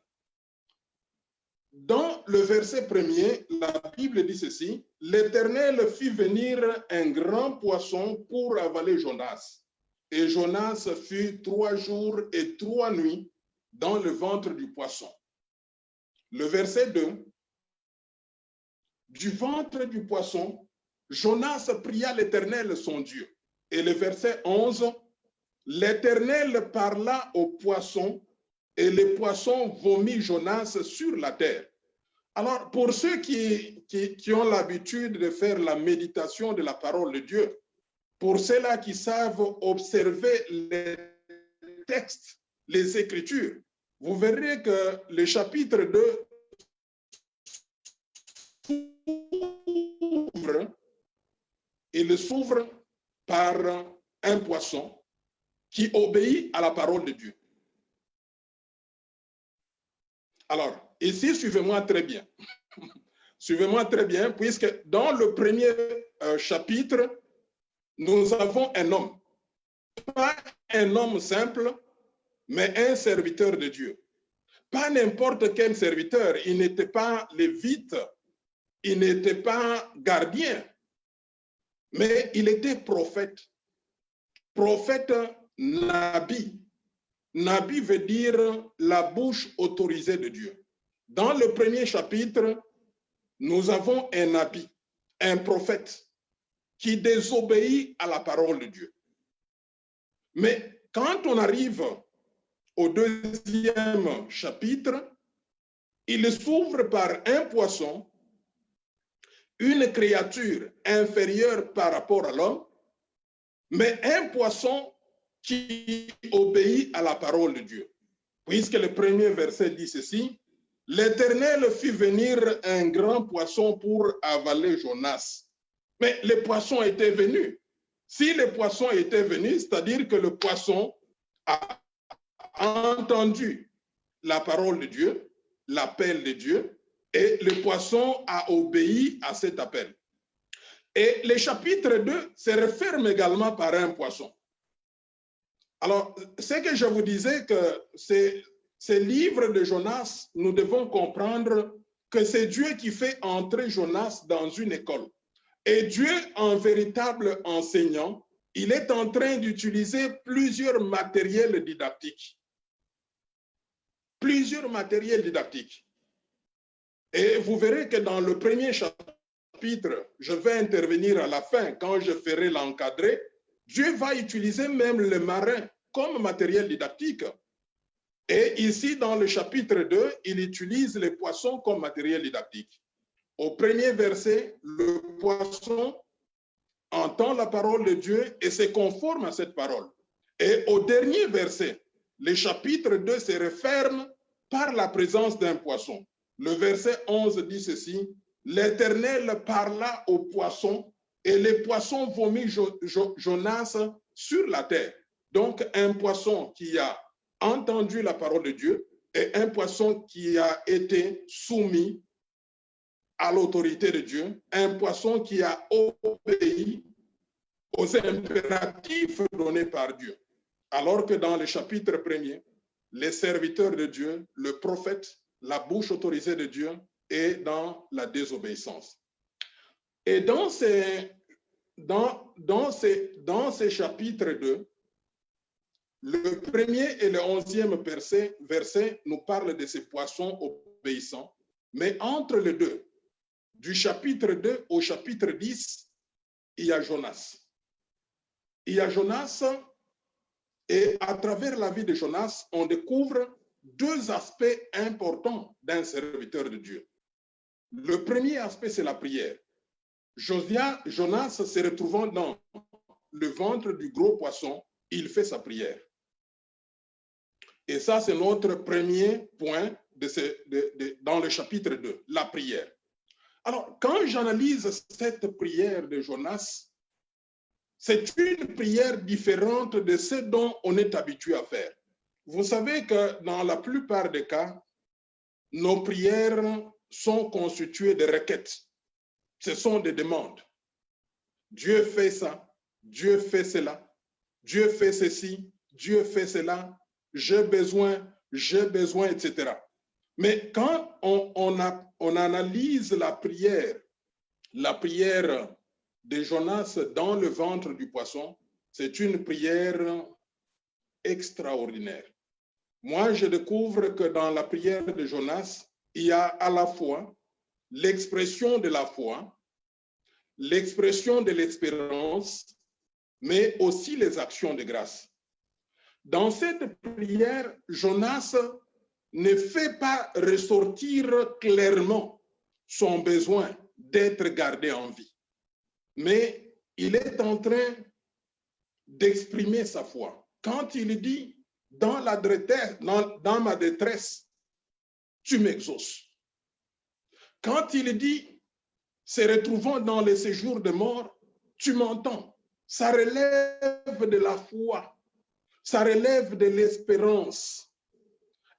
Dans le verset premier, la Bible dit ceci: l'Éternel fit venir un grand poisson pour avaler Jonas. Et Jonas fut 3 jours et 3 nuits dans le ventre du poisson. Le verset 2, du ventre du poisson, Jonas pria l'Éternel son Dieu. Et le verset 11, l'Éternel parla au poisson et le poisson vomit Jonas sur la terre. Alors, pour ceux qui ont l'habitude de faire la méditation de la parole de Dieu, pour ceux-là qui savent observer les textes, les Écritures, vous verrez que le chapitre 2 s'ouvre il s'ouvre par un poisson qui obéit à la parole de Dieu. Alors, ici, suivez-moi très bien. Suivez-moi très bien, puisque dans le premier chapitre, nous avons un homme. Pas un homme simple, mais un serviteur de Dieu. Pas n'importe quel serviteur. Il n'était pas lévite, il n'était pas gardien, mais il était prophète. Prophète Nabi. Nabi veut dire la bouche autorisée de Dieu. Dans le premier chapitre, nous avons un Nabi, un prophète, qui désobéit à la parole de Dieu. Mais quand on arrive au deuxième chapitre, il s'ouvre par un poisson, une créature inférieure par rapport à l'homme, mais un poisson qui obéit à la parole de Dieu. Puisque le premier verset dit ceci, « L'Éternel fit venir un grand poisson pour avaler Jonas. » Mais le poisson était venu. Si le poisson était venu, c'est-à-dire que le poisson a entendu la parole de Dieu, l'appel de Dieu, et le poisson a obéi à cet appel. Et le chapitre 2 se referme également par un poisson. Alors, c'est que je vous disais que ces livres de Jonas, nous devons comprendre que c'est Dieu qui fait entrer Jonas dans une école. Et Dieu, en véritable enseignant, il est en train d'utiliser plusieurs matériels didactiques. Plusieurs matériels didactiques. Et vous verrez que dans le premier chapitre, je vais intervenir à la fin quand je ferai l'encadré, Dieu va utiliser même le marin comme matériel didactique. Et ici, dans le chapitre 2, il utilise les poissons comme matériel didactique. Au premier verset, le poisson entend la parole de Dieu et se conforme à cette parole. Et au dernier verset, le chapitre 2 se referme par la présence d'un poisson. Le verset 11 dit ceci, « L'Éternel parla au poisson et les poissons vomit Jonas sur la terre. » Donc, un poisson qui a entendu la parole de Dieu et un poisson qui a été soumis à l'autorité de Dieu, un poisson qui a obéi aux impératifs donnés par Dieu. Alors que dans le chapitre 1er, les serviteurs de Dieu, le prophète, la bouche autorisée de Dieu est dans la désobéissance. Et dans ces chapitres 2, le premier et le 11e verset nous parlent de ces poissons obéissants, mais entre les deux, du chapitre 2 au chapitre 10, il y a Jonas. Il y a Jonas, et à travers la vie de Jonas, on découvre deux aspects importants d'un serviteur de Dieu. Le premier aspect, c'est la prière. Jonas, se retrouvant dans le ventre du gros poisson, il fait sa prière. Et ça, c'est notre premier point dans le chapitre 2, la prière. Alors, quand j'analyse cette prière de Jonas, c'est une prière différente de ce dont on est habitué à faire. Vous savez que dans la plupart des cas, nos prières sont constituées de requêtes. Ce sont des demandes. Dieu fait ça, Dieu fait cela, Dieu fait ceci, Dieu fait cela, j'ai besoin, etc. Mais quand on analyse la prière de Jonas dans le ventre du poisson, c'est une prière extraordinaire. Moi, je découvre que dans la prière de Jonas, il y a à la fois l'expression de la foi, l'expression de l'espérance, mais aussi les actions de grâce. Dans cette prière, Jonas ne fait pas ressortir clairement son besoin d'être gardé en vie, mais il est en train d'exprimer sa foi. Quand il dit, dans ma détresse, tu m'exauces. Quand il dit, se retrouvant dans les séjours de mort, tu m'entends. Ça relève de la foi, ça relève de l'espérance.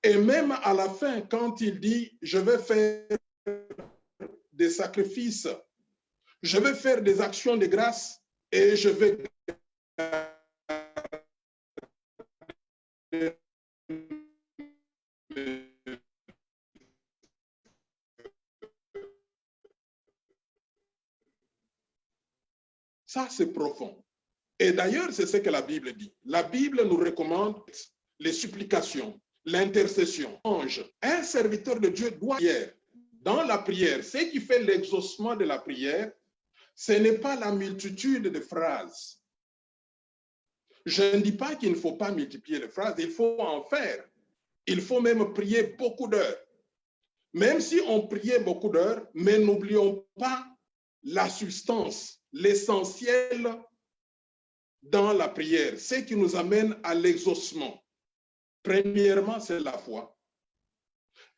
Et même à la fin, quand il dit, je vais faire des sacrifices, je vais faire des actions de grâce et je vais ça, c'est profond. Et d'ailleurs, c'est ce que la Bible dit. La Bible nous recommande les supplications, l'intercession. Ange, un serviteur de Dieu doit prier. Dans la prière, ce qui fait l'exaucement de la prière, ce n'est pas la multitude de phrases. Je ne dis pas qu'il ne faut pas multiplier les phrases, il faut en faire. Il faut même prier beaucoup d'heures. Même si on priait beaucoup d'heures, mais n'oublions pas la substance, l'essentiel dans la prière, ce qui nous amène à l'exaucement. Premièrement, c'est la foi.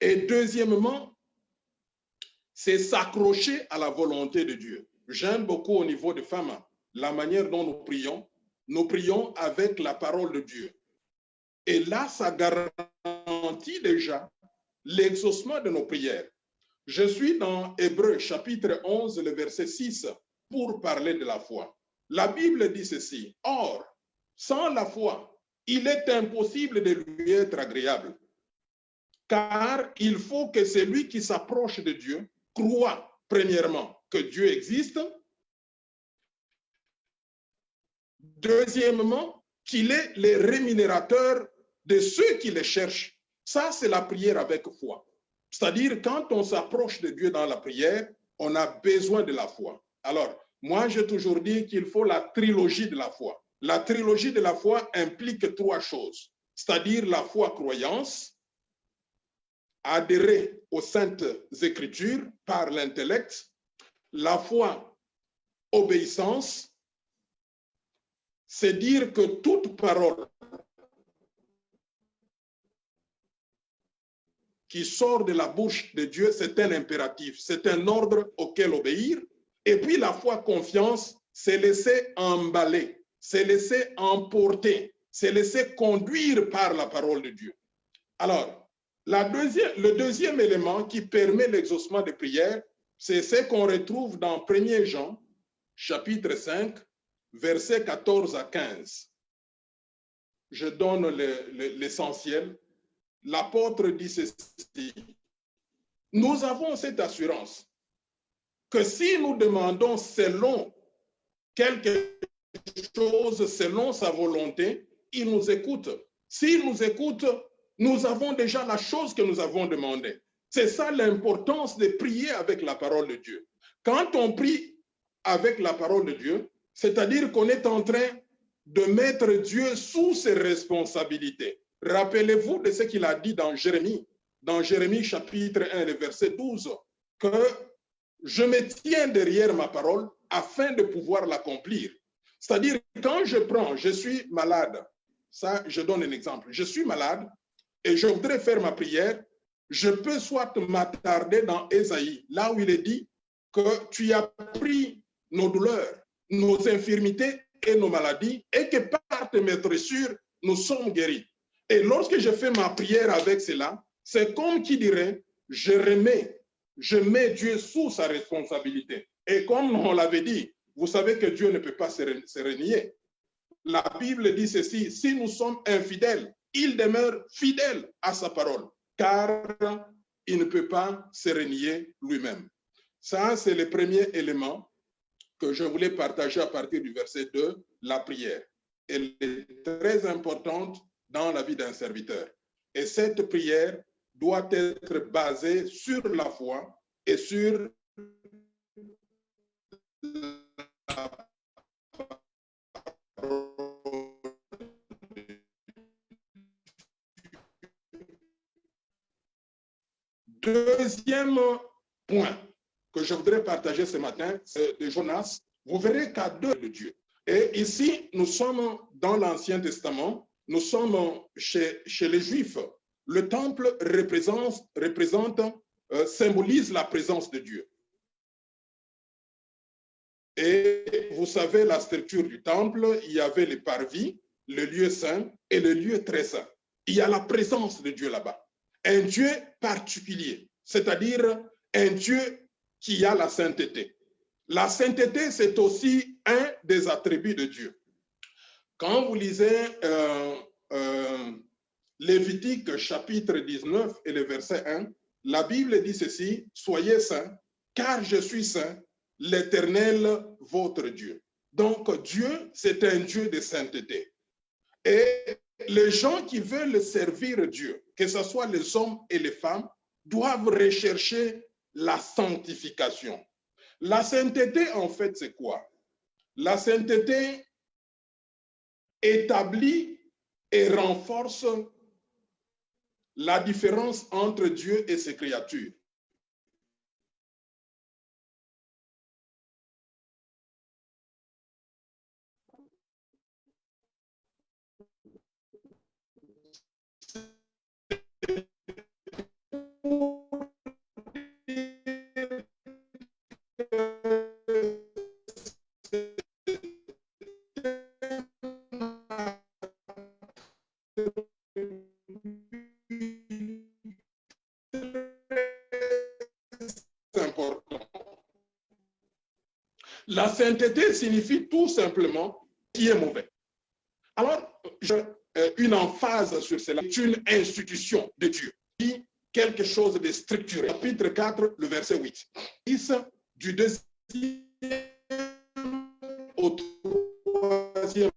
Et deuxièmement, c'est s'accrocher à la volonté de Dieu. J'aime beaucoup au niveau des femmes la manière dont nous prions avec la parole de Dieu. Et là, ça garantit déjà l'exaucement de nos prières. Je suis dans Hébreux chapitre 11, le verset 6, pour parler de la foi. La Bible dit ceci, « Or, sans la foi, il est impossible de lui être agréable, car il faut que celui qui s'approche de Dieu croit, premièrement, que Dieu existe, deuxièmement, qu'il est le rémunérateur de ceux qui le cherchent. » Ça, c'est la prière avec foi. C'est-à-dire, quand on s'approche de Dieu dans la prière, on a besoin de la foi. Alors, moi, j'ai toujours dit qu'il faut la trilogie de la foi. La trilogie de la foi implique trois choses, c'est-à-dire la foi croyance, adhérer aux saintes écritures par l'intellect, la foi obéissance, c'est dire que toute parole qui sort de la bouche de Dieu, c'est un impératif, c'est un ordre auquel obéir. Et puis la foi confiance, c'est laisser emballer, c'est laisser emporter, c'est laisser conduire par la parole de Dieu. Alors, le deuxième élément qui permet l'exaucement des prières, c'est ce qu'on retrouve dans 1 Jean, chapitre 5, versets 14 à 15. Je donne l'essentiel. L'apôtre dit ceci, « Nous avons cette assurance que si nous demandons selon quelque chose, selon sa volonté, il nous écoute. S'il nous écoute, nous avons déjà la chose que nous avons demandée. » C'est ça l'importance de prier avec la parole de Dieu. Quand on prie avec la parole de Dieu, c'est-à-dire qu'on est en train de mettre Dieu sous ses responsabilités. Rappelez-vous de ce qu'il a dit dans Jérémie chapitre 1, le verset 12, que je me tiens derrière ma parole afin de pouvoir l'accomplir. C'est-à-dire, quand je suis malade, ça, je donne un exemple, je suis malade et je voudrais faire ma prière, je peux soit m'attarder dans Ésaïe, là où il est dit que tu as pris nos douleurs, nos infirmités et nos maladies, et que par tes meurtrissures, nous sommes guéris. Et lorsque je fais ma prière avec cela, c'est comme qui dirait, je mets Dieu sous sa responsabilité. Et comme on l'avait dit, vous savez que Dieu ne peut pas se renier. La Bible dit ceci, si nous sommes infidèles, il demeure fidèle à sa parole, car il ne peut pas se renier lui-même. Ça, c'est le premier élément que je voulais partager à partir du verset 2, la prière. Elle est très importante dans la vie d'un serviteur. Et cette prière doit être basée sur la foi et sur la deuxième point que je voudrais partager ce matin, c'est de Jonas. Vous verrez qu'à deux de Dieu. Et ici, nous sommes dans l'Ancien Testament, nous sommes chez les Juifs. Le temple symbolise la présence de Dieu. Et vous savez, la structure du temple, il y avait les parvis, le lieu saint et le lieu très saint. Il y a la présence de Dieu là-bas. Un Dieu particulier, c'est-à-dire un Dieu qui a la sainteté. La sainteté, c'est aussi un des attributs de Dieu. Quand vous lisez Lévitique chapitre 19 et le verset 1, la Bible dit ceci, « Soyez saints, car je suis saint, l'Éternel, votre Dieu. » Donc, Dieu, c'est un Dieu de sainteté. Et les gens qui veulent servir Dieu, que ce soit les hommes et les femmes, doivent rechercher la sanctification. La sainteté, en fait, c'est quoi? La sainteté établit et renforce la différence entre Dieu et ses créatures. La sainteté signifie tout simplement qui est mauvais. Alors, une emphase sur cela, c'est une institution de Dieu, quelque chose de structuré. Chapitre 4, le verset 8. Du 2e au 3e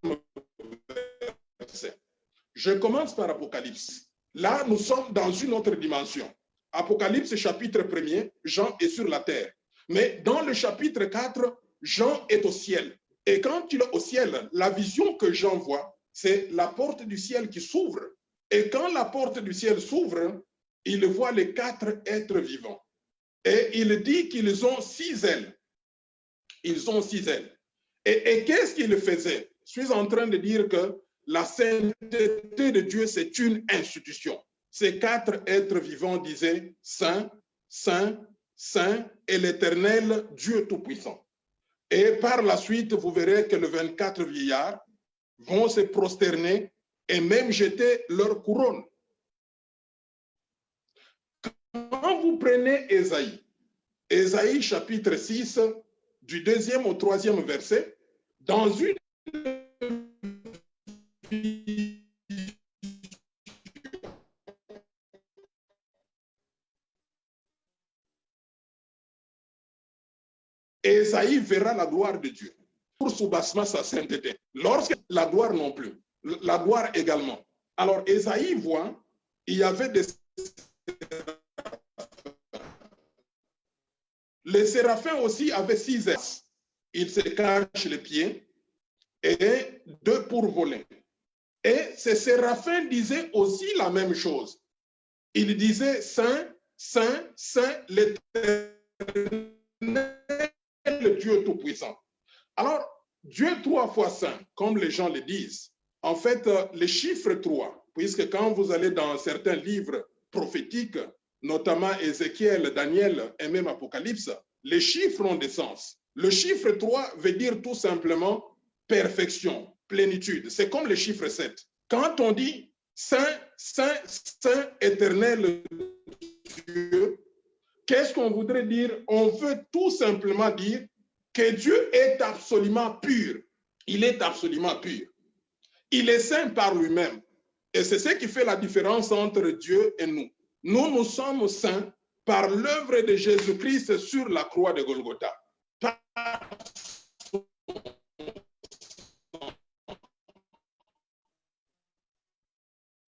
verset. Je commence par Apocalypse. Là, nous sommes dans une autre dimension. Apocalypse, chapitre 1er, Jean est sur la terre. Mais dans le chapitre 4, Jean est au ciel. Et quand il est au ciel, la vision que Jean voit, c'est la porte du ciel qui s'ouvre. Et quand la porte du ciel s'ouvre, il voit les 4 êtres vivants. Et il dit qu'ils ont 6 ailes. Ils ont 6 ailes. Et qu'est-ce qu'ils faisaient? Je suis en train de dire que la sainteté de Dieu, c'est une institution. Ces 4 êtres vivants disaient Saint, Saint, Saint et l'Éternel Dieu Tout-Puissant. Et par la suite, vous verrez que les 24 vieillards vont se prosterner et même jeter leur couronne. Quand vous prenez Ésaïe chapitre 6, du 2e au 3e verset, dans une Ésaïe verra la gloire de Dieu pour soubassement sa sainteté. Lorsque la gloire non plus, la gloire également. Alors Ésaïe voit, il y avait des les séraphins aussi avaient 6 ailes. Ils se cachent les pieds et 2 pour voler. Et ces séraphins disaient aussi la même chose. Ils disaient Saint, Saint, Saint, l'Éternel, le Dieu Tout-Puissant. Alors, Dieu 3 fois saint, comme les gens le disent, en fait, le chiffre 3, puisque quand vous allez dans certains livres prophétiques, notamment Ézéchiel, Daniel et même Apocalypse, les chiffres ont des sens. Le chiffre 3 veut dire tout simplement perfection, plénitude. C'est comme le chiffre 7. Quand on dit Saint, Saint, Saint, éternel Dieu, qu'est-ce qu'on voudrait dire? On veut tout simplement dire que Dieu est absolument pur. Il est absolument pur. Il est saint par lui-même. Et c'est ce qui fait la différence entre Dieu et nous. Nous, nous sommes saints par l'œuvre de Jésus-Christ sur la croix de Golgotha.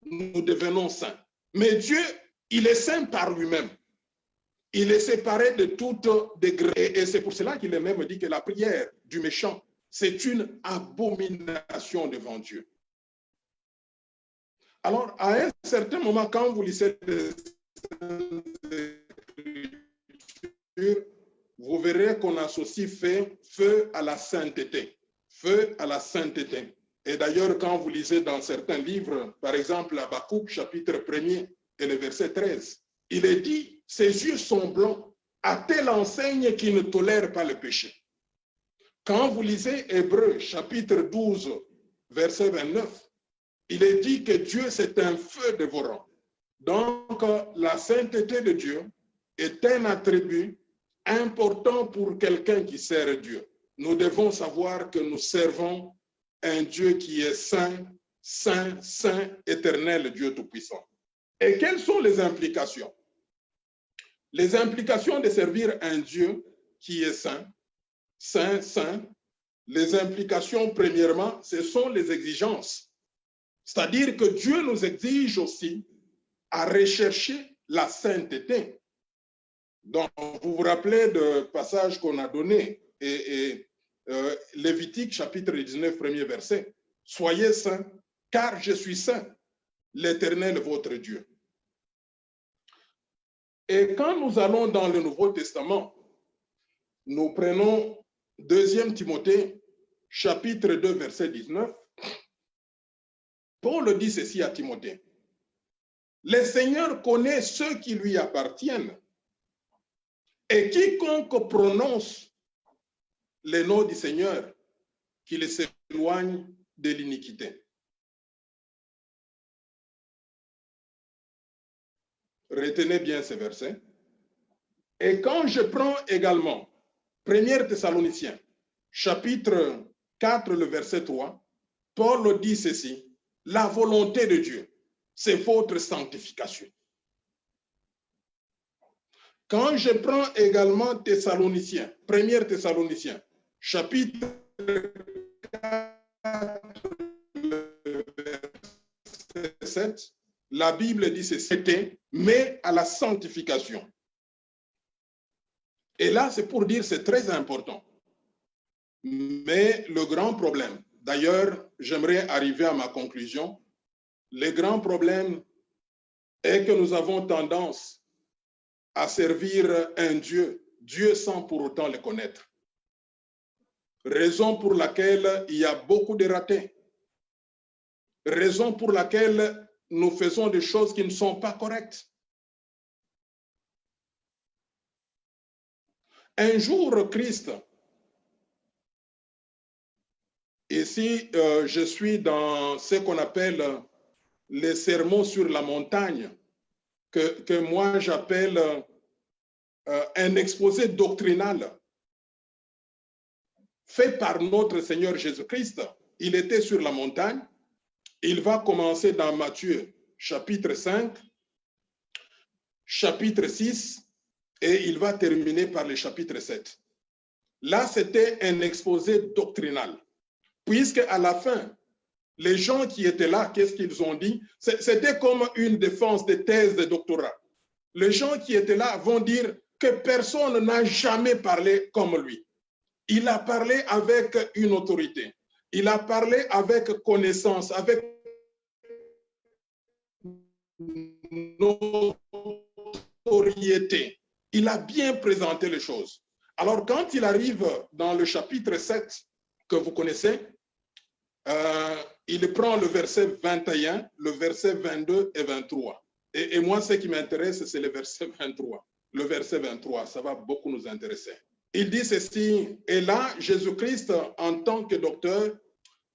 Nous devenons saints. Mais Dieu, il est saint par lui-même. Il est séparé de tout degré. Et c'est pour cela qu'il est même dit que la prière du méchant, c'est une abomination devant Dieu. Alors, à un certain moment, quand vous lisez les Écritures, vous verrez qu'on associe feu à la sainteté. Feu à la sainteté. Et d'ailleurs, quand vous lisez dans certains livres, par exemple, Habakkuk, chapitre 1er et le verset 13, il est dit, ses yeux sont blancs, à telle enseigne qu'il ne tolère pas le péché. Quand vous lisez Hébreux chapitre 12, verset 29, il est dit que Dieu, c'est un feu dévorant. Donc, la sainteté de Dieu est un attribut important pour quelqu'un qui sert Dieu. Nous devons savoir que nous servons un Dieu qui est saint, saint, saint, éternel, Dieu Tout-Puissant. Et quelles sont les implications? Les implications de servir un Dieu qui est saint, saint, saint, les implications, premièrement, ce sont les exigences. C'est-à-dire que Dieu nous exige aussi à rechercher la sainteté. Donc, vous vous rappelez du passage qu'on a donné, Lévitique chapitre 19, premier verset. Soyez saints, car je suis saint, l'Éternel votre Dieu. Et quand nous allons dans le Nouveau Testament, nous prenons 2 Timothée, chapitre 2, verset 19. Paul dit ceci à Timothée. Le Seigneur connaît ceux qui lui appartiennent, et quiconque prononce le nom du Seigneur, qu'il s'éloigne de l'iniquité. Retenez bien ce verset. Et quand je prends également 1 Thessaloniciens, chapitre 4, le verset 3, Paul dit ceci, la volonté de Dieu, c'est votre sanctification. Quand je prends également Thessaloniciens, 1 Thessaloniciens, chapitre 4, verset 7, la Bible dit c'était, mais à la sanctification. Et là, c'est pour dire c'est très important. Mais le grand problème, d'ailleurs, j'aimerais arriver à ma conclusion, le grand problème est que nous avons tendance à servir un Dieu, Dieu sans pour autant le connaître. Raison pour laquelle il y a beaucoup de ratés. Raison pour laquelle nous faisons des choses qui ne sont pas correctes. Un jour, Christ, ici, je suis dans ce qu'on appelle les sermons sur la montagne, que moi j'appelle un exposé doctrinal fait par notre Seigneur Jésus-Christ. Il était sur la montagne. Il va commencer dans Matthieu, chapitre 5, chapitre 6, et il va terminer par le chapitre 7. Là, c'était un exposé doctrinal, puisque à la fin, les gens qui étaient là, qu'est-ce qu'ils ont dit? C'était comme une défense de thèse de doctorat. Les gens qui étaient là vont dire que personne n'a jamais parlé comme lui. Il a parlé avec une autorité. Il a parlé avec connaissance, avec notoriété. Il a bien présenté les choses. Alors, quand il arrive dans le chapitre 7, que vous connaissez, il prend le verset 21, le verset 22 et 23. Et moi, ce qui m'intéresse, c'est le verset 23. Le verset 23, ça va beaucoup nous intéresser. Il dit ceci, et là, Jésus-Christ, en tant que docteur,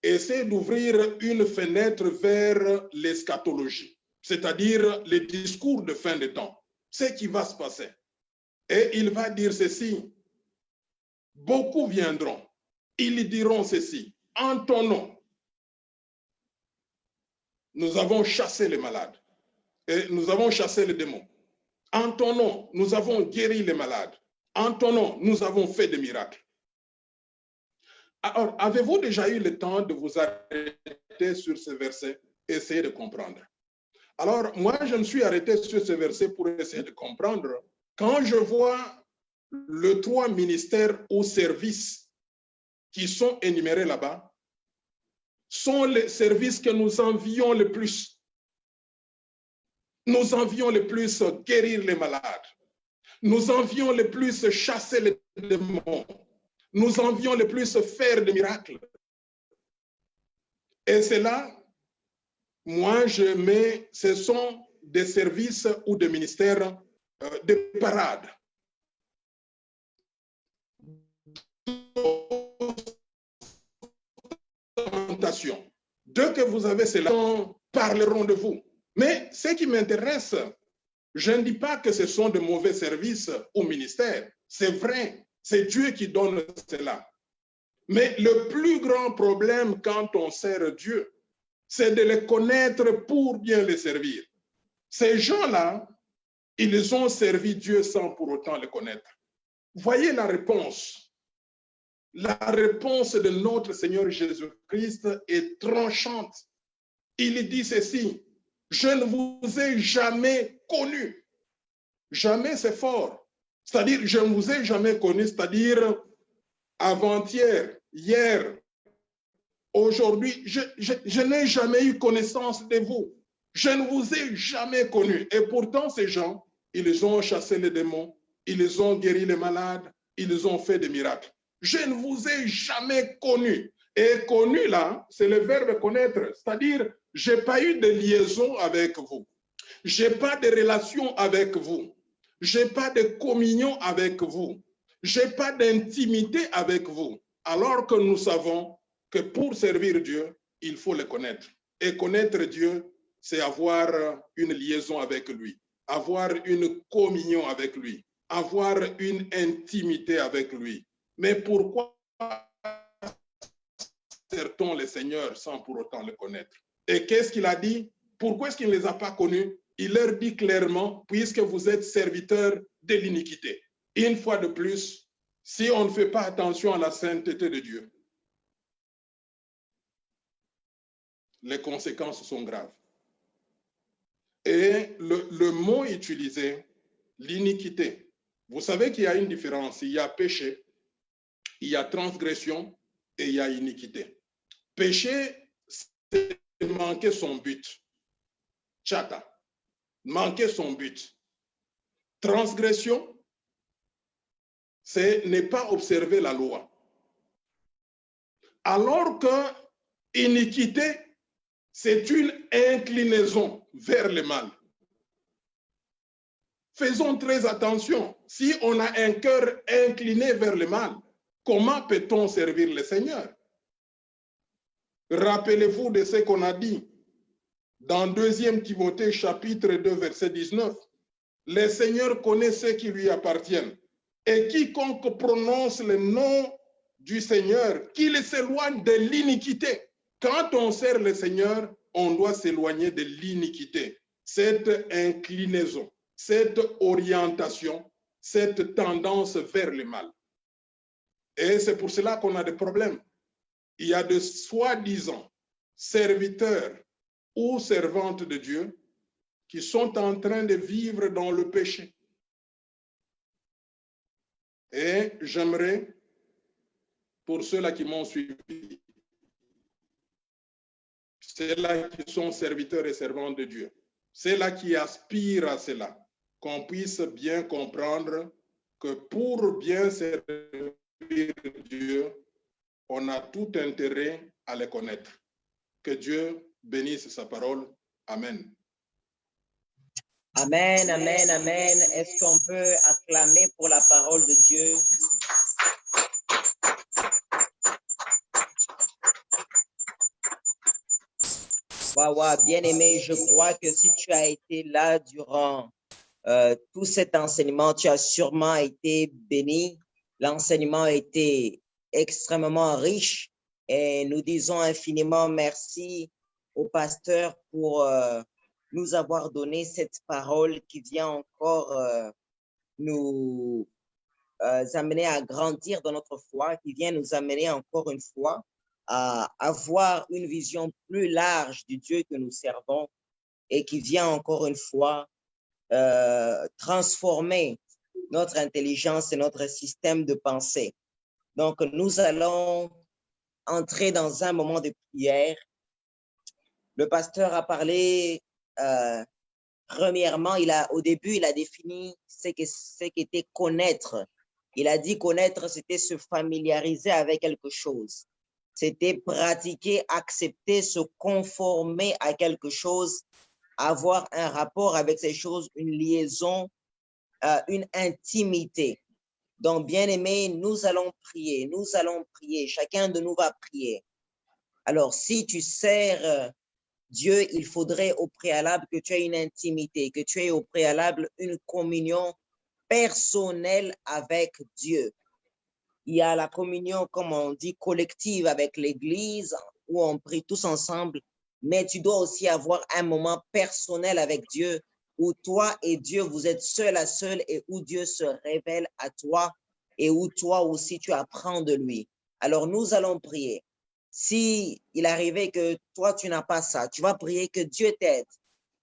essaie d'ouvrir une fenêtre vers l'eschatologie, c'est-à-dire les discours de fin de temps, ce qui va se passer. Et il va dire ceci, beaucoup viendront, ils diront ceci, en ton nom, nous avons chassé les malades, et nous avons chassé les démons. En ton nom, nous avons guéri les malades. En ton nom, nous avons fait des miracles. Alors, avez-vous déjà eu le temps de vous arrêter sur ce verset, essayer de comprendre? Alors, moi, je me suis arrêté sur ce verset pour essayer de comprendre. Quand je vois les 3 ministères ou services qui sont énumérés là-bas, sont les services que nous envions le plus. Nous envions le plus guérir les malades. Nous envions le plus chasser les démons. Nous envions le plus faire des miracles. Et c'est là, moi, je mets, ce sont des services ou des ministères de parade. tentation. Dès que vous avez cela, parleront de vous. Mais ce qui m'intéresse, je ne dis pas que ce sont de mauvais services ou ministères. C'est vrai, c'est Dieu qui donne cela. Mais le plus grand problème quand on sert Dieu, c'est de les connaître pour bien les servir. Ces gens-là, ils ont servi Dieu sans pour autant le connaître. Voyez la réponse. La réponse de notre Seigneur Jésus-Christ est tranchante. Il dit ceci, je ne vous ai jamais connu. Jamais, c'est fort. C'est-à-dire, je ne vous ai jamais connu, c'est-à-dire avant-hier, hier, aujourd'hui, je n'ai jamais eu connaissance de vous. Je ne vous ai jamais connu. Et pourtant, ces gens, ils ont chassé les démons, ils ont guéri les malades, ils ont fait des miracles. Je ne vous ai jamais connu. Et connu, là, c'est le verbe connaître. C'est-à-dire, je n'ai pas eu de liaison avec vous. Je n'ai pas de relation avec vous. Je n'ai pas de communion avec vous. Je n'ai pas d'intimité avec vous. Alors que nous savons que pour servir Dieu, il faut le connaître. Et connaître Dieu, c'est avoir une liaison avec lui, avoir une communion avec lui, avoir une intimité avec lui. Mais pourquoi sert-on le Seigneur sans pour autant le connaître? Et qu'est-ce qu'il a dit? Pourquoi est-ce qu'il ne les a pas connus? Il leur dit clairement, puisque vous êtes serviteurs de l'iniquité. Une fois de plus, si on ne fait pas attention à la sainteté de Dieu, les conséquences sont graves. Et le mot utilisé, l'iniquité, vous savez qu'il y a une différence. Il y a péché, il y a transgression et il y a iniquité. Péché, c'est manquer son but. Chata, manquer son but. Transgression, c'est ne pas observer la loi. Alors que iniquité, c'est une inclinaison vers le mal. Faisons très attention. Si on a un cœur incliné vers le mal, comment peut-on servir le Seigneur? Rappelez-vous de ce qu'on a dit dans 2 Timothée chapitre 2 verset 19. Le Seigneur connaît ceux qui lui appartiennent. Et quiconque prononce le nom du Seigneur, qu'il s'éloigne de l'iniquité. Quand on sert le Seigneur, on doit s'éloigner de l'iniquité. Cette inclinaison, cette orientation, cette tendance vers le mal. Et c'est pour cela qu'on a des problèmes. Il y a de soi-disant serviteurs ou servantes de Dieu qui sont en train de vivre dans le péché. Et j'aimerais, pour ceux-là qui m'ont suivi, ceux-là qui sont serviteurs et servantes de Dieu, ceux-là qui aspirent à cela, qu'on puisse bien comprendre que pour bien servir Dieu, on a tout intérêt à les connaître. Que Dieu bénisse sa parole. Amen. Amen, amen, amen. Est-ce qu'on peut acclamer pour la parole de Dieu? Waouh, bien-aimé, je crois que si tu as été là durant tout cet enseignement, tu as sûrement été béni. L'enseignement a été extrêmement riche et nous disons infiniment merci au pasteur pour nous avoir donné cette parole qui vient encore nous amener à grandir dans notre foi, qui vient nous amener encore une fois à avoir une vision plus large du Dieu que nous servons et qui vient encore une fois transformer notre intelligence et notre système de pensée. Donc, nous allons entrer dans un moment de prière. Le pasteur a parlé, premièrement, au début, il a défini ce qu'était connaître. Il a dit connaître, c'était se familiariser avec quelque chose. C'était pratiquer, accepter, se conformer à quelque chose, avoir un rapport avec ces choses, une liaison, une intimité. Donc, bien-aimés, nous allons prier. Chacun de nous va prier. Alors, si tu sers Dieu, il faudrait au préalable que tu aies une intimité, que tu aies au préalable une communion personnelle avec Dieu. Il y a la communion, comme on dit, collective avec l'Église, où on prie tous ensemble, mais tu dois aussi avoir un moment personnel avec Dieu, où toi et Dieu, vous êtes seul à seul et où Dieu se révèle à toi et où toi aussi tu apprends de lui. Alors nous allons prier. Si il arrivait que toi, tu n'as pas ça, tu vas prier que Dieu t'aide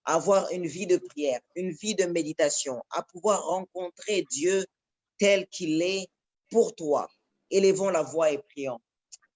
à avoir une vie de prière, une vie de méditation, à pouvoir rencontrer Dieu tel qu'il est pour toi. Élevons la voix et prions.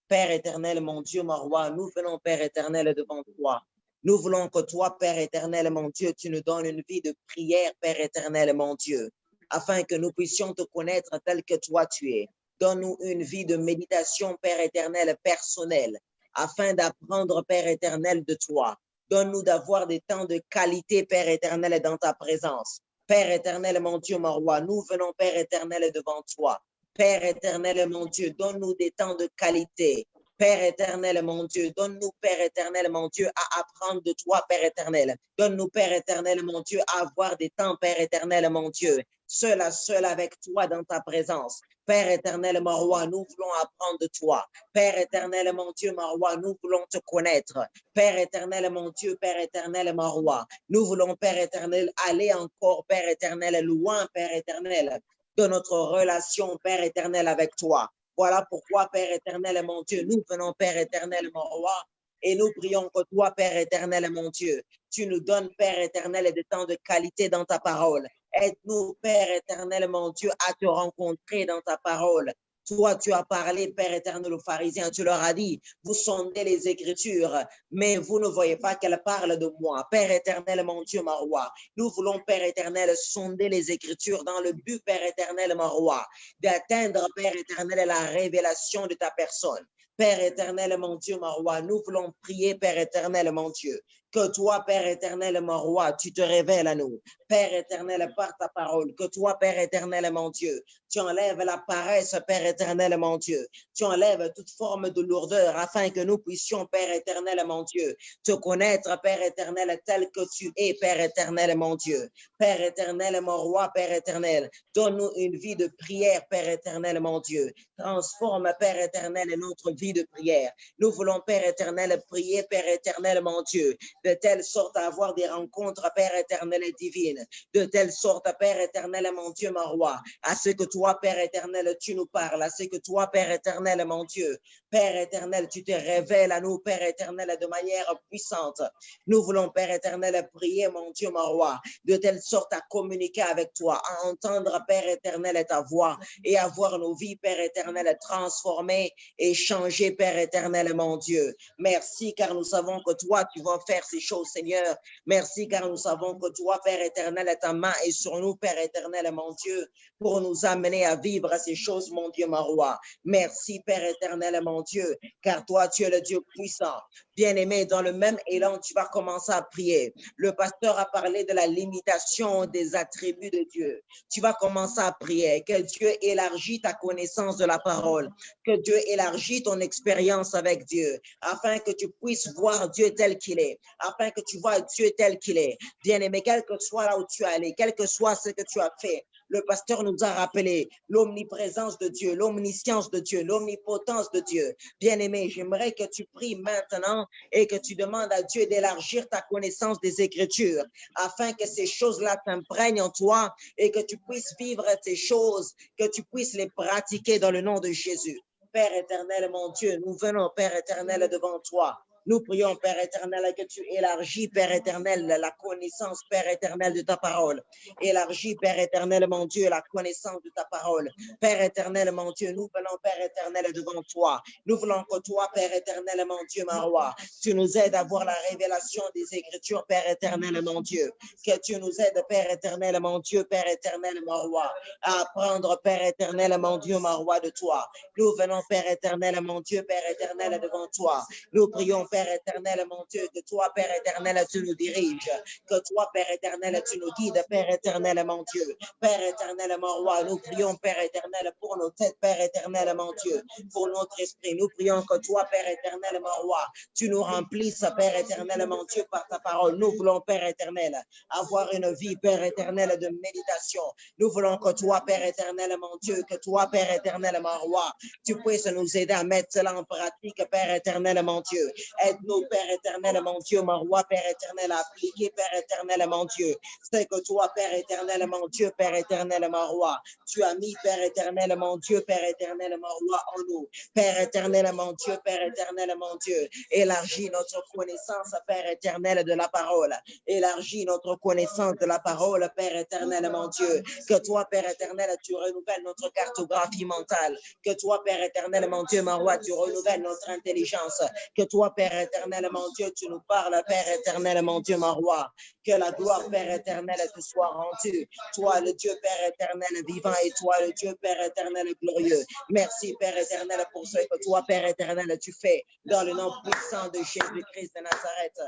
Père éternel, mon Dieu, mon roi, nous venons, Père éternel, devant toi. Nous voulons que toi, Père éternel, mon Dieu, tu nous donnes une vie de prière, Père éternel, mon Dieu, afin que nous puissions te connaître tel que toi tu es. Donne-nous une vie de méditation, Père éternel, personnelle, afin d'apprendre, Père éternel, de toi. Donne-nous d'avoir des temps de qualité, Père éternel, dans ta présence. Père éternel, mon Dieu, mon roi, nous venons, Père éternel, devant toi. Père éternel, mon Dieu, donne-nous des temps de qualité. Père éternel, mon Dieu, donne-nous, Père éternel, mon Dieu, à apprendre de toi, Père éternel. Donne-nous, Père éternel, mon Dieu, à avoir des temps, Père éternel, mon Dieu, seul à seul avec toi dans ta présence. Père éternel, mon roi, nous voulons apprendre de toi. Père éternel, mon Dieu, mon roi, nous voulons te connaître. Père éternel, mon Dieu, Père éternel, mon roi, nous voulons, Père éternel, aller encore, Père éternel, loin, Père éternel, de notre relation, Père éternel, avec toi. Voilà pourquoi, Père éternel, mon Dieu, nous venons, Père éternel, mon roi, et nous prions que toi, Père éternel, mon Dieu, tu nous donnes, Père éternel, des temps de qualité dans ta parole. Aide-nous, Père éternel, mon Dieu, à te rencontrer dans ta parole. Toi, tu as parlé, Père éternel, aux pharisiens, tu leur as dit, vous sondez les Écritures, mais vous ne voyez pas qu'elles parlent de moi. Père éternel, mon Dieu, mon roi, nous voulons, Père éternel, sonder les Écritures dans le but, Père éternel, mon roi, d'atteindre, Père éternel, la révélation de ta personne. Père éternel, mon Dieu, mon roi, nous voulons prier, Père éternel, mon Dieu, que toi, Père éternel, mon roi, tu te révèles à nous. Père éternel, par ta parole, que toi, Père éternel, mon Dieu, tu enlèves la paresse, Père éternel, mon Dieu. Tu enlèves toute forme de lourdeur afin que nous puissions, Père éternel, mon Dieu, te connaître, Père éternel, tel que tu es, Père éternel, mon Dieu. Père éternel, mon roi, Père éternel, donne-nous une vie de prière, Père éternel, mon Dieu. Transforme, Père éternel, notre vie de prière. Nous voulons, Père éternel, prier, Père éternel, mon Dieu, de telle sorte à avoir des rencontres, Père éternel et divine, de telle sorte, Père éternel, mon Dieu, mon roi, à ce que toi, Père éternel, tu nous parles, à ce que toi, Père éternel, mon Dieu, Père éternel, tu te révèles à nous, Père éternel, de manière puissante. Nous voulons, Père éternel, prier, mon Dieu, mon roi, de telle sorte à communiquer avec toi, à entendre, Père éternel, ta voix et à voir nos vies, Père éternel, transformées et changées, Père éternel, mon Dieu. Merci, car nous savons que toi, tu vas faire ces choses, Seigneur. Merci, car nous savons que toi, Père éternel, ta main est sur nous, Père éternel, mon Dieu, pour nous amener à vivre ces choses, mon Dieu, mon roi. Merci, Père éternel, mon Dieu, car toi, tu es le Dieu puissant. Bien-aimé, dans le même élan, tu vas commencer à prier. Le pasteur a parlé de la limitation des attributs de Dieu. Tu vas commencer à prier, que Dieu élargit ta connaissance de la parole, que Dieu élargit ton expérience avec Dieu, afin que tu puisses voir Dieu tel qu'il est, afin que tu vois Dieu tel qu'il est. Bien-aimé, quel que soit là où tu es allé, quel que soit ce que tu as fait, le pasteur nous a rappelé l'omniprésence de Dieu, l'omniscience de Dieu, l'omnipotence de Dieu. Bien-aimé, j'aimerais que tu pries maintenant et que tu demandes à Dieu d'élargir ta connaissance des Écritures, afin que ces choses-là t'imprègnent en toi et que tu puisses vivre ces choses, que tu puisses les pratiquer dans le nom de Jésus. Père éternel, mon Dieu, nous venons, Père éternel, devant toi. Nous prions, Père éternel, que tu élargis, Père éternel, la connaissance, Père éternel, de ta parole. Élargis, Père éternel, mon Dieu, la connaissance de ta parole. Père éternel, mon Dieu, nous venons, Père éternel, devant toi. Nous voulons que toi, Père éternel, mon Dieu, mon roi, tu nous aides à voir la révélation des Écritures, Père éternel, mon Dieu. Que tu nous aides, Père éternel, mon Dieu, Père éternel, mon roi, à apprendre, Père éternel, mon Dieu, mon roi, de toi. Nous venons, Père éternel, mon Dieu, Père éternel, devant toi. Nous prions, Père éternel, mon Dieu, que toi, Père éternel, tu nous diriges, que toi, Père éternel, tu nous guides, Père éternel, mon Dieu. Père éternel, mon roi, nous prions, Père éternel, pour nos têtes, Père éternel, mon Dieu, pour notre esprit. Nous prions que toi, Père éternel, mon roi, tu nous remplisses, Père éternel, mon Dieu, par ta parole. Nous voulons, Père éternel, avoir une vie, Père éternel, de méditation. Nous voulons que toi, Père éternel, mon Dieu, que toi, Père éternel, mon roi, tu puisses nous aider à mettre cela en pratique, Père éternel, mon Dieu. Aide-nous, Père éternel, mon Dieu, mon roi, Père éternel, à appliquer, Père éternel, mon Dieu. C'est que toi, Père éternel, mon Dieu, Père éternel, mon roi, tu as mis, Père éternel, mon Dieu, Père éternel, mon roi, en nous. Père éternel, mon Dieu, Père éternel, mon Dieu, élargis notre connaissance, Père éternel, de la parole. Élargis notre connaissance de la parole, Père éternel, mon Dieu. Que toi, Père éternel, tu renouvelles notre cartographie mentale. Que toi, Père éternel, mon Dieu, mon roi, tu renouvelles notre intelligence. Que toi, Père éternel, mon Dieu, tu nous parles, Père éternel, mon Dieu, mon roi. Que la gloire, Père éternel, te soit rendue. Toi, le Dieu, Père éternel, vivant, et toi, le Dieu, Père éternel, glorieux. Merci, Père éternel, pour ce que toi, Père éternel, tu fais dans le nom puissant de Jésus-Christ de Nazareth.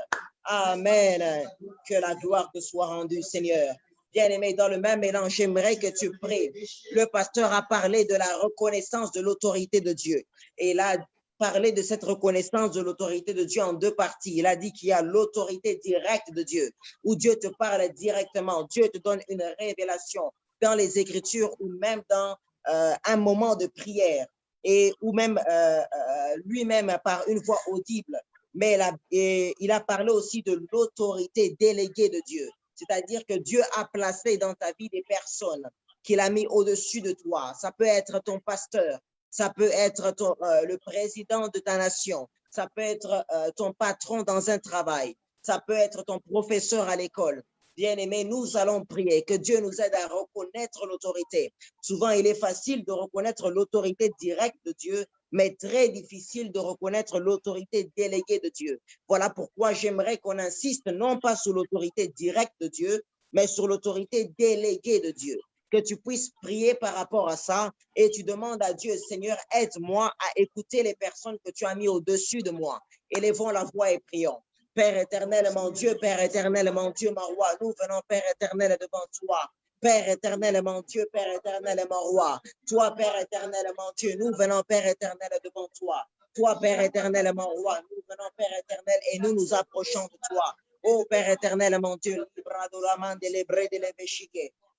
Amen. Que la gloire te soit rendue, Seigneur. Bien-aimé, dans le même mélange, j'aimerais que tu pries. Le pasteur a parlé de la reconnaissance de l'autorité de Dieu. Et il a parlé de cette reconnaissance de l'autorité de Dieu en deux parties. Il a dit qu'il y a l'autorité directe de Dieu, où Dieu te parle directement. Dieu te donne une révélation dans les Écritures ou même dans un moment de prière et ou même lui-même par une voix audible. Mais il a parlé aussi de l'autorité déléguée de Dieu. C'est-à-dire que Dieu a placé dans ta vie des personnes qu'il a mis au-dessus de toi. Ça peut être ton pasteur, ça peut être le président de ta nation, ça peut être ton patron dans un travail, ça peut être ton professeur à l'école. Bien-aimés, nous allons prier que Dieu nous aide à reconnaître l'autorité. Souvent, il est facile de reconnaître l'autorité directe de Dieu, mais très difficile de reconnaître l'autorité déléguée de Dieu. Voilà pourquoi j'aimerais qu'on insiste non pas sur l'autorité directe de Dieu, mais sur l'autorité déléguée de Dieu. Que tu puisses prier par rapport à ça et tu demandes à Dieu, Seigneur, aide-moi à écouter les personnes que tu as mis au-dessus de moi. Élevons la voix et prions. Père éternel, mon Dieu, Père éternel, mon Dieu, mon roi, nous venons, Père éternel, devant toi. Père éternel, mon Dieu, Père éternel, mon roi. Toi, Père éternel, mon Dieu, nous venons, Père éternel, devant toi. Toi, Père éternel, mon roi, nous venons, Père éternel, et nous nous approchons de toi. Oh, Père éternel, mon Dieu,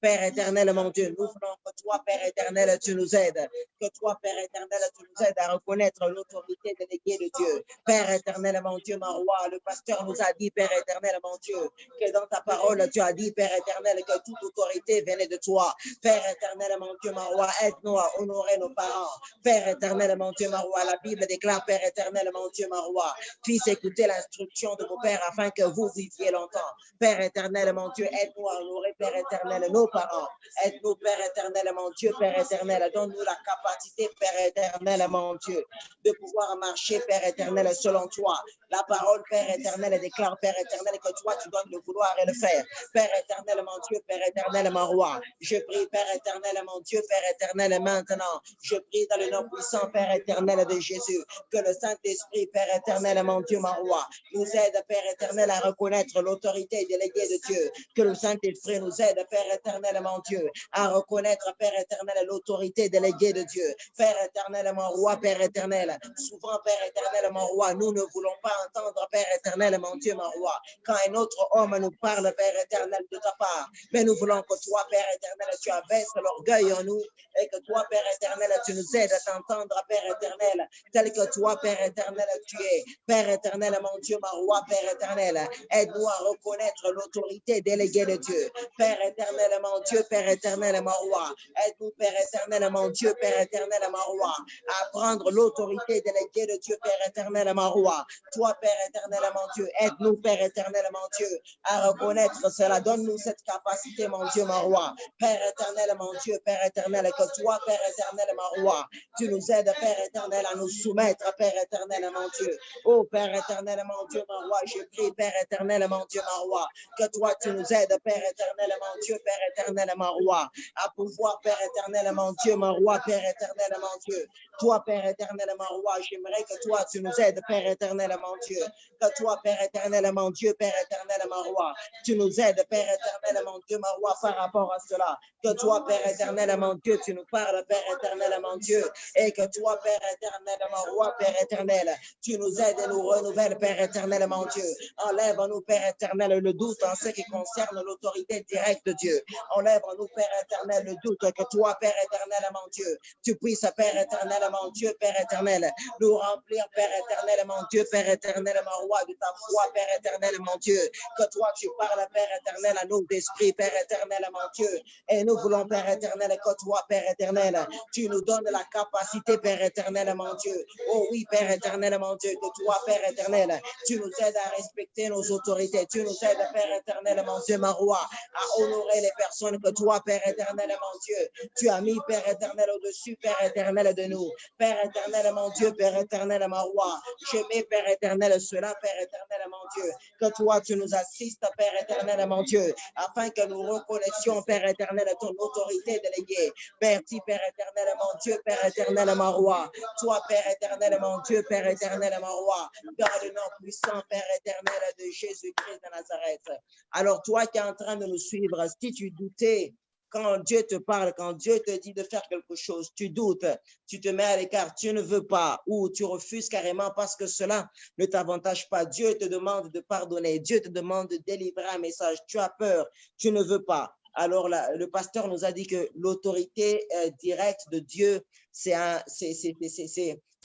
Père éternel, mon Dieu, nous voulons que toi, Père éternel, tu nous aides. Que toi, Père éternel, tu nous aides à reconnaître l'autorité déléguée de Dieu. Père éternel, mon Dieu, mon roi, le pasteur nous a dit, Père éternel, mon Dieu, que dans ta parole, tu as dit, Père éternel, que toute autorité venait de toi. Père éternel, mon Dieu, mon roi, aide-nous à honorer nos parents. Père éternel, mon Dieu, mon roi, la Bible déclare, Père éternel, mon Dieu, mon roi, puisse écouter l'instruction de vos pères afin que vous viviez longtemps. Père éternel, mon Dieu, aide-nous à honorer, Père éternel, nos parents. Aide-nous, Père éternel, mon Dieu, Père éternel, donne-nous la capacité, Père éternel, mon Dieu, de pouvoir marcher, Père éternel, selon toi. La parole, Père éternel, déclare, Père éternel, que toi, tu donnes le vouloir et le faire. Père éternel, mon Dieu, Père éternel, mon roi. Je prie, Père éternel, mon Dieu, Père éternel, maintenant. Je prie dans le nom puissant, Père éternel de Jésus, que le Saint-Esprit, Père éternel, mon Dieu, mon roi, nous aide, Père éternel, à reconnaître l'autorité déléguée de Dieu. Que le Saint-Esprit nous aide, Père éternel, mon Dieu, à reconnaître, Père éternel, l'autorité déléguée de Dieu. Père éternel, mon roi, Père éternel, souvent, Père éternel, mon roi, nous ne voulons pas entendre, Père éternel, mon Dieu, mon roi, quand un autre homme nous parle, Père éternel, de ta part. Mais nous voulons que toi, Père éternel, tu abaisses l'orgueil en nous et que toi, Père éternel, tu nous aides à t'entendre, Père éternel, tel que toi, Père éternel, tu es. Père éternel, mon Dieu, mon roi, Père éternel, aide-nous à reconnaître l'autorité déléguée de Dieu. Père éternel, mon Dieu, Père éternel, mon roi, aide-nous, Père éternel, mon Dieu, Père éternel, mon roi, à prendre l'autorité déléguée de Dieu, Père éternel, mon roi. Toi, Père éternel, mon Dieu, aide-nous, Père éternel, mon Dieu, à reconnaître cela. Donne-nous cette capacité, mon Dieu, mon roi. Père éternel, mon Dieu, Père éternel, que toi, Père éternel, mon roi, tu nous aides, Père éternel, à nous soumettre, Père éternel, mon Dieu. Oh, Père éternel, mon Dieu, mon roi, je prie, Père éternel, mon Dieu, mon roi, que toi, tu nous aides, Père éternel, mon Dieu, Père éternel, mon roi, à pouvoir, Père éternel, mon Dieu, mon roi, Père éternel, mon Dieu. Toi, Père éternel, mon roi, j'aimerais que toi, tu nous aides, Père éternel, mon Dieu. Que toi, Père éternel, mon Dieu, Père éternel, mon roi, tu nous aides, Père éternel, mon Dieu, mon roi, par rapport à cela. Que toi, Père éternel, mon Dieu, tu nous parles, Père éternel, mon Dieu. Et que toi, Père éternel, mon roi, Père éternel, tu nous aides et nous renouvelles, Père éternel, mon Dieu. Enlève en nous, Père éternel, le doute en ce qui concerne l'autorité directe de Dieu. Enlève en nous, Père éternel, le doute que toi, Père éternel, mon Dieu, tu puisses, Père éternel, mon Dieu, Père éternel, nous remplir, Père éternel, mon Dieu, Père éternel, mon roi, de ta foi, Père éternel, mon Dieu. Que toi, tu parles, Père éternel, à nos esprits, Père éternel, mon Dieu. Et nous voulons, Père éternel, que toi, Père éternel, tu nous donnes la capacité, Père éternel, mon Dieu. Oh oui, Père éternel, mon Dieu, que toi, Père éternel, tu nous aides à respecter nos autorités. Tu nous aides, Père éternel, mon Dieu, mon roi, à honorer les personnes que toi, Père éternel, mon Dieu, tu as mis, Père éternel, au-dessus, Père éternel, de nous. Père éternel, mon Dieu, Père éternel, mon roi, je mets, Père éternel, cela, Père éternel, mon Dieu, que toi, tu nous assistes, Père éternel, mon Dieu, afin que nous reconnaissions, Père éternel, ton autorité déléguée. Merci, Père éternel, mon Dieu, Père éternel, mon roi. Toi, Père éternel, mon Dieu, Père éternel, mon roi, dans le nom puissant, Père éternel, de Jésus-Christ de Nazareth. Alors, toi qui es en train de nous suivre, si tu doutais, quand Dieu te parle, quand Dieu te dit de faire quelque chose, tu doutes, tu te mets à l'écart, tu ne veux pas ou tu refuses carrément parce que cela ne t'avantage pas. Dieu te demande de pardonner, Dieu te demande de délivrer un message. Tu as peur, tu ne veux pas. Alors, le pasteur nous a dit que l'autorité directe de Dieu, c'est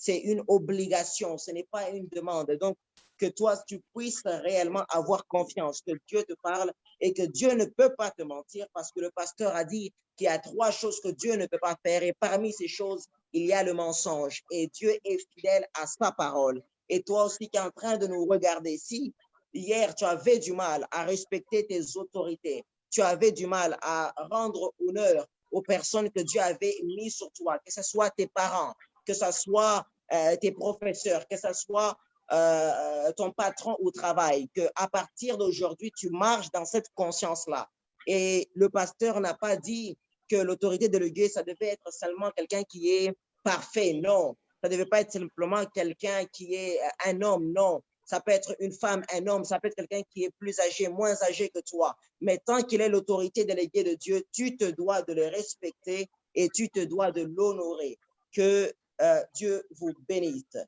une obligation, ce n'est pas une demande. Donc, que toi, tu puisses réellement avoir confiance, que Dieu te parle et que Dieu ne peut pas te mentir parce que le pasteur a dit qu'il y a 3 choses que Dieu ne peut pas faire et parmi ces choses, il y a le mensonge et Dieu est fidèle à sa parole. Et toi aussi qui es en train de nous regarder, si hier tu avais du mal à respecter tes autorités, tu avais du mal à rendre honneur aux personnes que Dieu avait mises sur toi, que ce soit tes parents, que ce soit tes professeurs, que ce soit ton patron au travail, qu'à partir d'aujourd'hui, tu marches dans cette conscience-là. Et le pasteur n'a pas dit que l'autorité déléguée, ça devait être seulement quelqu'un qui est parfait. Non, ça ne devait pas être simplement quelqu'un qui est un homme. Non, ça peut être une femme, un homme, ça peut être quelqu'un qui est plus âgé, moins âgé que toi. Mais tant qu'il est l'autorité déléguée de Dieu, tu te dois de le respecter et tu te dois de l'honorer. Que Dieu vous bénisse.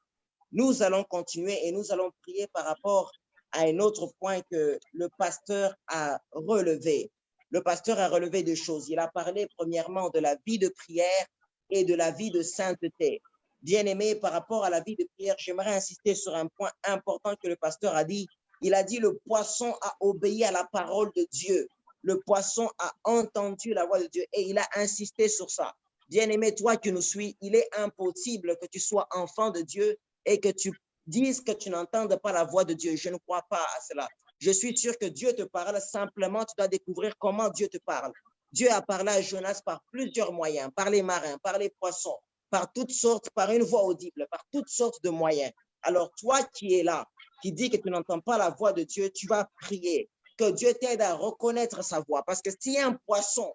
Nous allons continuer et nous allons prier par rapport à un autre point que le pasteur a relevé. Le pasteur a relevé 2 choses. Il a parlé premièrement de la vie de prière et de la vie de sainteté. Bien-aimé, par rapport à la vie de prière, j'aimerais insister sur un point important que le pasteur a dit. Il a dit le poisson a obéi à la parole de Dieu. Le poisson a entendu la voix de Dieu et il a insisté sur ça. Bien-aimé, toi qui nous suis, il est impossible que tu sois enfant de Dieu et que tu dises que tu n'entendes pas la voix de Dieu. Je ne crois pas à cela. Je suis sûr que Dieu te parle, simplement tu dois découvrir comment Dieu te parle. Dieu a parlé à Jonas par plusieurs moyens, par les marins, par les poissons, par toutes sortes, par une voix audible, par toutes sortes de moyens. Alors toi qui es là, qui dis que tu n'entends pas la voix de Dieu, tu vas prier, que Dieu t'aide à reconnaître sa voix. Parce que si un poisson,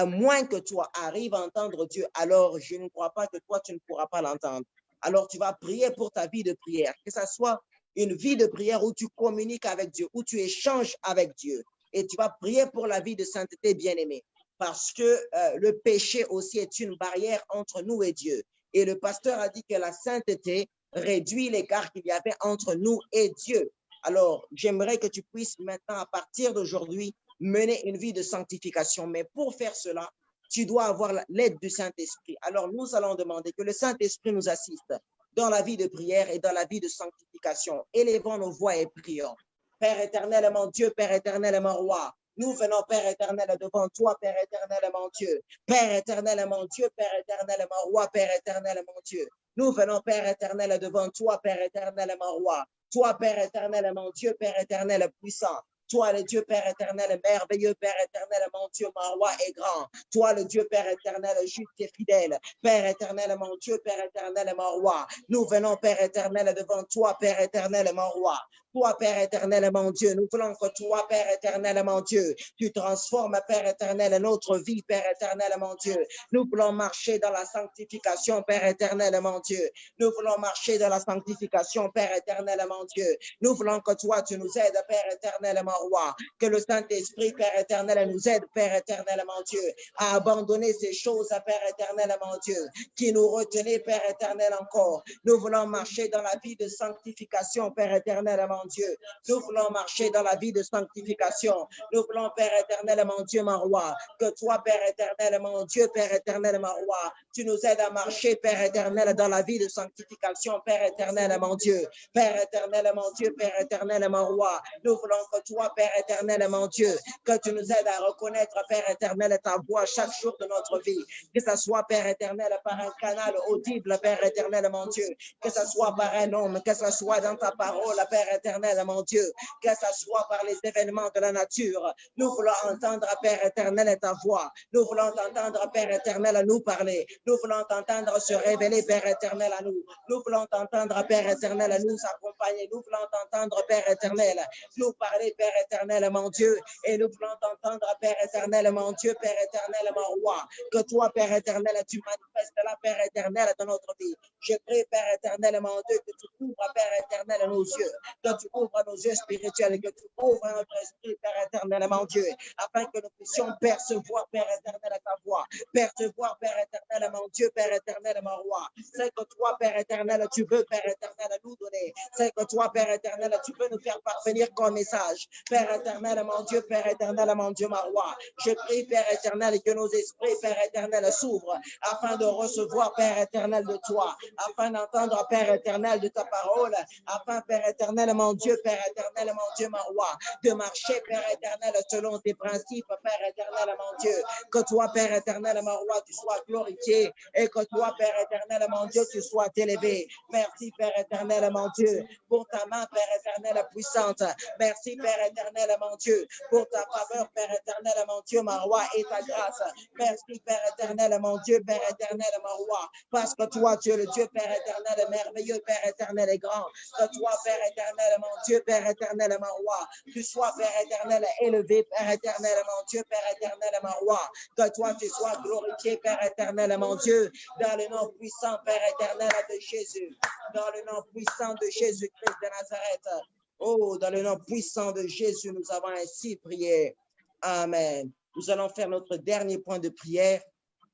moins que toi, arrive à entendre Dieu, alors je ne crois pas que toi, tu ne pourras pas l'entendre. Alors, tu vas prier pour ta vie de prière, que ce soit une vie de prière où tu communiques avec Dieu, où tu échanges avec Dieu. Et tu vas prier pour la vie de sainteté, bien-aimé, parce que le péché aussi est une barrière entre nous et Dieu. Et le pasteur a dit que la sainteté réduit l'écart qu'il y avait entre nous et Dieu. Alors, j'aimerais que tu puisses maintenant, à partir d'aujourd'hui, mener une vie de sanctification. Mais pour faire cela, tu dois avoir l'aide du Saint-Esprit. Alors, nous allons demander que le Saint-Esprit nous assiste dans la vie de prière et dans la vie de sanctification. Élevons nos voix et prions. Père éternel, mon Dieu, Père éternel, mon roi, nous venons, Père éternel, devant toi, Père éternel, mon Dieu. Père éternel, mon Dieu, Père éternel, mon roi, Père éternel, mon Dieu. Nous venons, Père éternel, devant toi, Père éternel, mon roi. Toi, Père éternel, mon Dieu, Père éternel, puissant. Toi, le Dieu Père éternel, merveilleux, Père éternel, mon Dieu, mon roi est grand. Toi, le Dieu Père éternel, juste et fidèle. Père éternel, mon Dieu, Père éternel, mon roi. Nous venons, Père éternel, devant toi, Père éternel, mon roi, toi, Père éternel, mon Dieu. Nous voulons que toi, Père éternel, mon Dieu, tu transformes, Père éternel, notre vie, Père éternel, mon Dieu. Nous voulons marcher dans la sanctification, Père éternel, mon Dieu. Nous voulons marcher dans la sanctification, Père éternel, mon Dieu. Nous voulons que toi, tu nous aides, Père éternel, mon roi. Que le Saint-Esprit, Père éternel, nous aide, Père éternel, mon Dieu, à abandonner ces choses, Père éternel, mon Dieu, qui nous retenaient, Père éternel, encore. Nous voulons marcher dans la vie de sanctification, Père éternel, mon Dieu. Nous voulons marcher dans la vie de sanctification. Nous voulons, Père éternel, mon Dieu, mon roi, que toi, Père éternel, mon Dieu, Père éternel, mon roi, tu nous aides à marcher, Père éternel, dans la vie de sanctification, Père éternel, mon Dieu. Père éternel, mon Dieu, Père éternel, mon roi. Nous voulons que toi, Père éternel, mon Dieu, que tu nous aides à reconnaître, Père éternel, ta voix chaque jour de notre vie. Que ce soit, Père éternel, par un canal audible, Père éternel, mon Dieu. Que ce soit par un homme, que ce soit dans ta parole, Père éternel, mon Dieu. Que ce soit par les événements de la nature. Nous voulons entendre, Père éternel, ta voix. Nous voulons t'entendre, Père éternel, à nous parler. Nous voulons t'entendre se révéler, Père éternel, à nous. Nous voulons t'entendre, Père éternel, à nous accompagner. Nous voulons t'entendre, Père éternel, nous parler, Père éternel, mon Dieu. Et nous voulons t'entendre, Père éternel, mon Dieu, Père éternel, mon roi. Que toi, Père éternel, tu manifestes la Père éternel dans notre vie. Je prie, Père éternel, mon Dieu, que tu ouvres, Père éternel, nos yeux. Que tu ouvres nos yeux spirituels et que tu ouvres notre esprit, Père éternel, mon Dieu, afin que nous puissions percevoir, Père éternel, ta voix. Percevoir, Père éternel, mon Dieu, Père éternel, mon roi. C'est que toi, Père éternel, tu veux, Père éternel, nous donner. C'est que toi, Père éternel, tu peux nous faire parvenir comme message. Père éternel, mon Dieu, Père éternel, mon Dieu, mon roi. Je prie, Père éternel, que nos esprits, Père éternel, s'ouvrent afin de recevoir, Père éternel, de toi, afin d'entendre, Père éternel, de ta parole, afin, Père éternel, mon Dieu, Père éternel, mon Dieu, mon roi, de marcher, Père éternel, selon tes principes, Père éternel, mon Dieu. Que toi, Père éternel, mon roi, tu sois glorifié et que toi, Père éternel, mon Dieu, tu sois élevé. Merci, Père éternel, mon Dieu, pour ta main, Père éternel, puissante. Merci, Père éternel, mon Dieu, pour ta faveur, Père éternel, mon Dieu, mon roi, et ta grâce. Merci, Père éternel, mon Dieu, Père éternel, mon roi, parce que toi, tu es le Dieu, Père éternel, merveilleux, Père éternel et grand. Que toi, Père éternel, mon Dieu, Père éternel, mon roi, tu sois, Père éternel, élevé, Père éternel, mon Dieu, Père éternel, mon roi. Que toi, tu sois glorifié, Père éternel, mon Dieu, dans le nom puissant, Père éternel, de Jésus. Dans le nom puissant de Jésus-Christ de Nazareth. Oh, dans le nom puissant de Jésus, nous avons ainsi prié. Amen. Nous allons faire notre dernier point de prière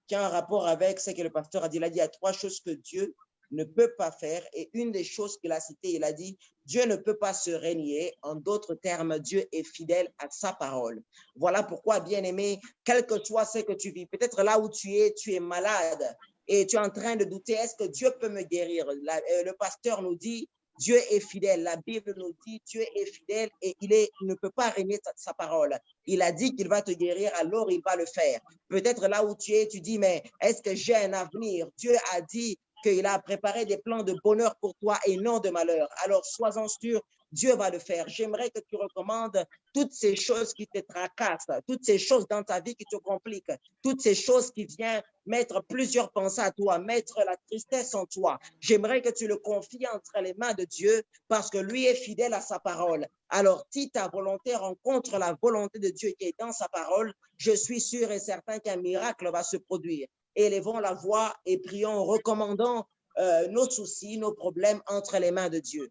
qui a un rapport avec ce que le pasteur a dit. Il a dit, il y a 3 choses que Dieu ne peut pas faire. Et une des choses qu'il a citées, il a dit, Dieu ne peut pas se renier. En d'autres termes, Dieu est fidèle à sa parole. Voilà pourquoi, bien-aimé, quel que soit ce que tu vis, peut-être là où tu es malade et tu es en train de douter, est-ce que Dieu peut me guérir? Le pasteur nous dit, Dieu est fidèle. La Bible nous dit, Dieu est fidèle et il ne peut pas renier sa parole. Il a dit qu'il va te guérir, alors il va le faire. Peut-être là où tu es, tu dis, mais est-ce que j'ai un avenir? Dieu a dit qu'il a préparé des plans de bonheur pour toi et non de malheur. Alors, sois-en sûr, Dieu va le faire. J'aimerais que tu recommandes toutes ces choses qui te tracassent, toutes ces choses dans ta vie qui te compliquent, toutes ces choses qui viennent mettre plusieurs pensées à toi, mettre la tristesse en toi. J'aimerais que tu le confies entre les mains de Dieu parce que lui est fidèle à sa parole. Alors, si ta volonté rencontre la volonté de Dieu qui est dans sa parole, je suis sûr et certain qu'un miracle va se produire. Élevons la voix et prions, recommandons nos soucis, nos problèmes entre les mains de Dieu.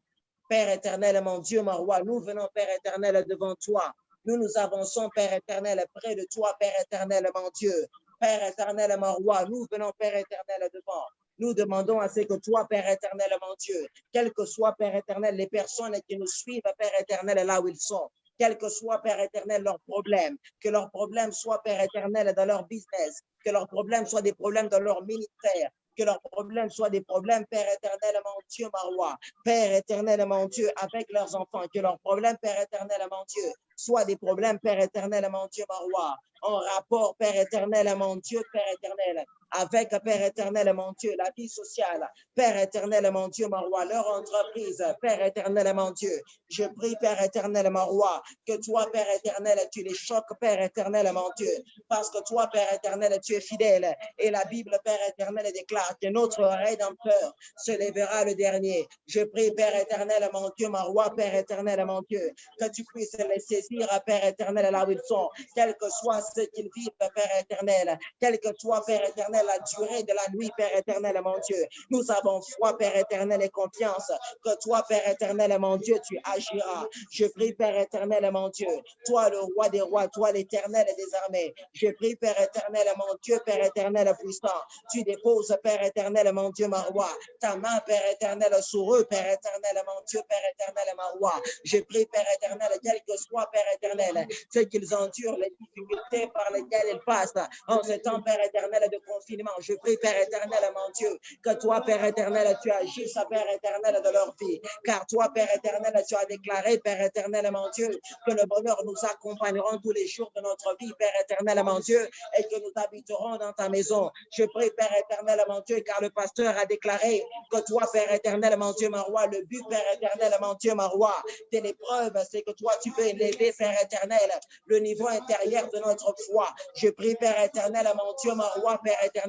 Père éternel, mon Dieu, mon roi, nous venons, Père éternel, devant toi. Nous avançons, Père éternel, près de toi, Père éternel, mon Dieu. Père éternel, mon roi, nous venons, Père éternel, devant. Nous demandons à ce que toi, Père éternel, mon Dieu, quel que soit, Père éternel, les personnes qui nous suivent, Père éternel, là où ils sont, quel que soit, Père éternel, leurs problèmes, que leurs problèmes soient, Père éternel, dans leur business, que leurs problèmes soient des problèmes dans leur ministère, que leurs problèmes soient des problèmes, Père éternel, mon Dieu, mon roi, Père éternel, mon Dieu, avec leurs enfants, que leurs problèmes, Père éternel, mon Dieu, soit des problèmes, Père éternel, mon Dieu, mon roi, en rapport, Père éternel, mon Dieu, Père éternel, avec, Père éternel, mon Dieu, la vie sociale, Père éternel, mon Dieu, mon roi, leur entreprise, Père éternel, mon Dieu. Je prie, Père éternel, mon roi, que toi, Père éternel, tu les choques, Père éternel, mon Dieu, parce que toi, Père éternel, tu es fidèle. Et la Bible, Père éternel, déclare que notre Rédempteur se lèvera le dernier. Je prie, Père éternel, mon Dieu, mon roi, Père éternel, mon Dieu, que tu puisses les saisir, Père éternel, là où ils sont, quel que soit ce qu'ils vivent, Père éternel, quel que soit, Père éternel, la durée de la nuit, Père éternel, mon Dieu. Nous avons foi, Père éternel, et confiance que toi, Père éternel, mon Dieu, tu agiras. Je prie, Père éternel, mon Dieu, toi, le roi des rois, toi, l'éternel des armées. Je prie, Père éternel, mon Dieu, Père éternel puissant. Tu déposes, Père éternel, mon Dieu, mon roi, ta main, Père éternel, sur eux, Père éternel, mon Dieu, Père éternel, mon roi. Je prie, Père éternel, quel que soit, Père éternel, ce qu'ils endurent, les difficultés par lesquelles ils passent en ce temps, Père éternel, de confinement. Je prie, Père éternel, mon Dieu, que toi, Père éternel, tu agisses, Père éternel, de leur vie. Car toi, Père éternel, tu as déclaré, Père éternel, mon Dieu, que le bonheur nous accompagneront tous les jours de notre vie, Père éternel, mon Dieu, et que nous habiterons dans ta maison. Je prie, Père éternel, mon Dieu, car le pasteur a déclaré que toi, Père éternel, mon Dieu, mon roi, le but, Père éternel, mon Dieu, mon roi, de l'épreuve, c'est que toi, tu peux élever, Père éternel, le niveau intérieur de notre foi. Je prie, Père éternel, mon Dieu, mon roi, Père éternel,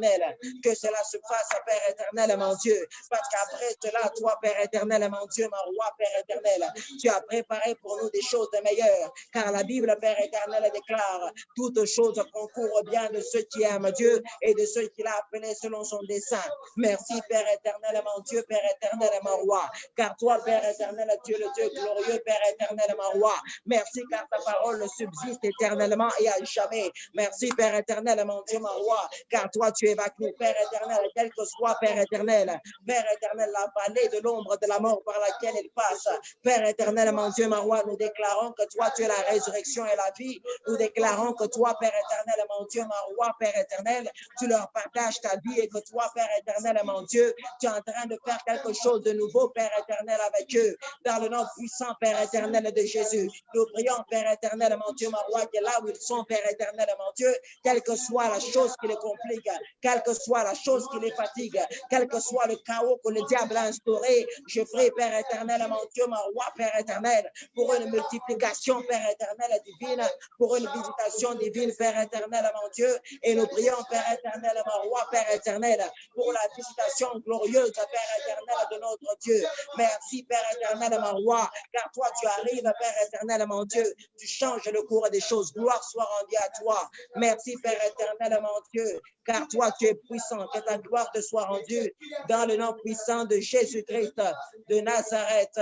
que cela se fasse, Père éternel, mon Dieu, parce qu'après cela, toi, Père éternel, mon Dieu, mon roi, Père éternel, tu as préparé pour nous des choses de meilleures, car la Bible, Père éternel, déclare toutes choses concourent bien de ceux qui aiment Dieu et de ceux qu'il a appelés selon son dessein. Merci, Père éternel, mon Dieu, Père éternel, mon roi, car toi, Père éternel, tu es le Dieu glorieux, Père éternel, mon roi. Merci, car ta parole subsiste éternellement et à jamais. Merci, Père éternel, mon Dieu, mon roi, car toi, tu es avec nous, Père éternel, quel que soit, Père éternel, la vallée de l'ombre de la mort par laquelle il passe. Père éternel, mon Dieu, mon roi, nous déclarons que toi, tu es la résurrection et la vie. Nous déclarons que toi, Père éternel, mon Dieu, mon roi, Père éternel, tu leur partages ta vie et que toi, Père éternel, mon Dieu, tu es en train de faire quelque chose de nouveau, Père éternel, avec eux. Dans le nom puissant, Père éternel de Jésus, nous prions, Père éternel, mon Dieu, mon roi, que là où ils sont, Père éternel, mon Dieu, quelle que soit la chose qui les complique, quelle que soit la chose qui les fatigue, quel que soit le chaos que le diable a instauré, je prie, Père éternel, mon Dieu, mon roi, Père éternel, pour une multiplication, Père éternel, divine, pour une visitation divine, Père éternel, mon Dieu, et nous prions, Père éternel, mon roi, Père éternel, pour la visitation glorieuse, Père éternel, de notre Dieu. Merci, Père éternel, mon roi, car toi, tu arrives, Père éternel, mon Dieu, tu changes le cours des choses. Gloire soit rendue à toi. Merci, Père éternel, mon Dieu, car toi, tu es puissant, que ta gloire te soit rendue dans le nom puissant de Jésus-Christ de Nazareth.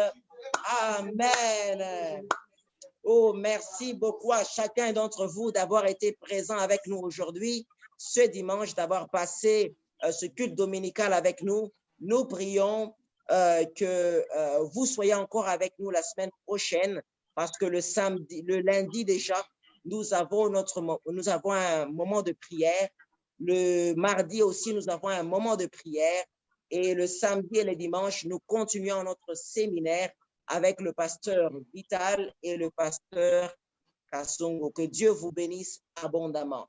Amen. Oh, merci beaucoup à chacun d'entre vous d'avoir été présent avec nous aujourd'hui, ce dimanche, d'avoir passé ce culte dominical avec nous. Nous prions que vous soyez encore avec nous la semaine prochaine, parce que le lundi déjà, nous avons un moment de prière. Le mardi aussi, nous avons un moment de prière. Et le samedi et le dimanche, nous continuons notre séminaire avec le pasteur Vital et le pasteur Kassongo. Que Dieu vous bénisse abondamment.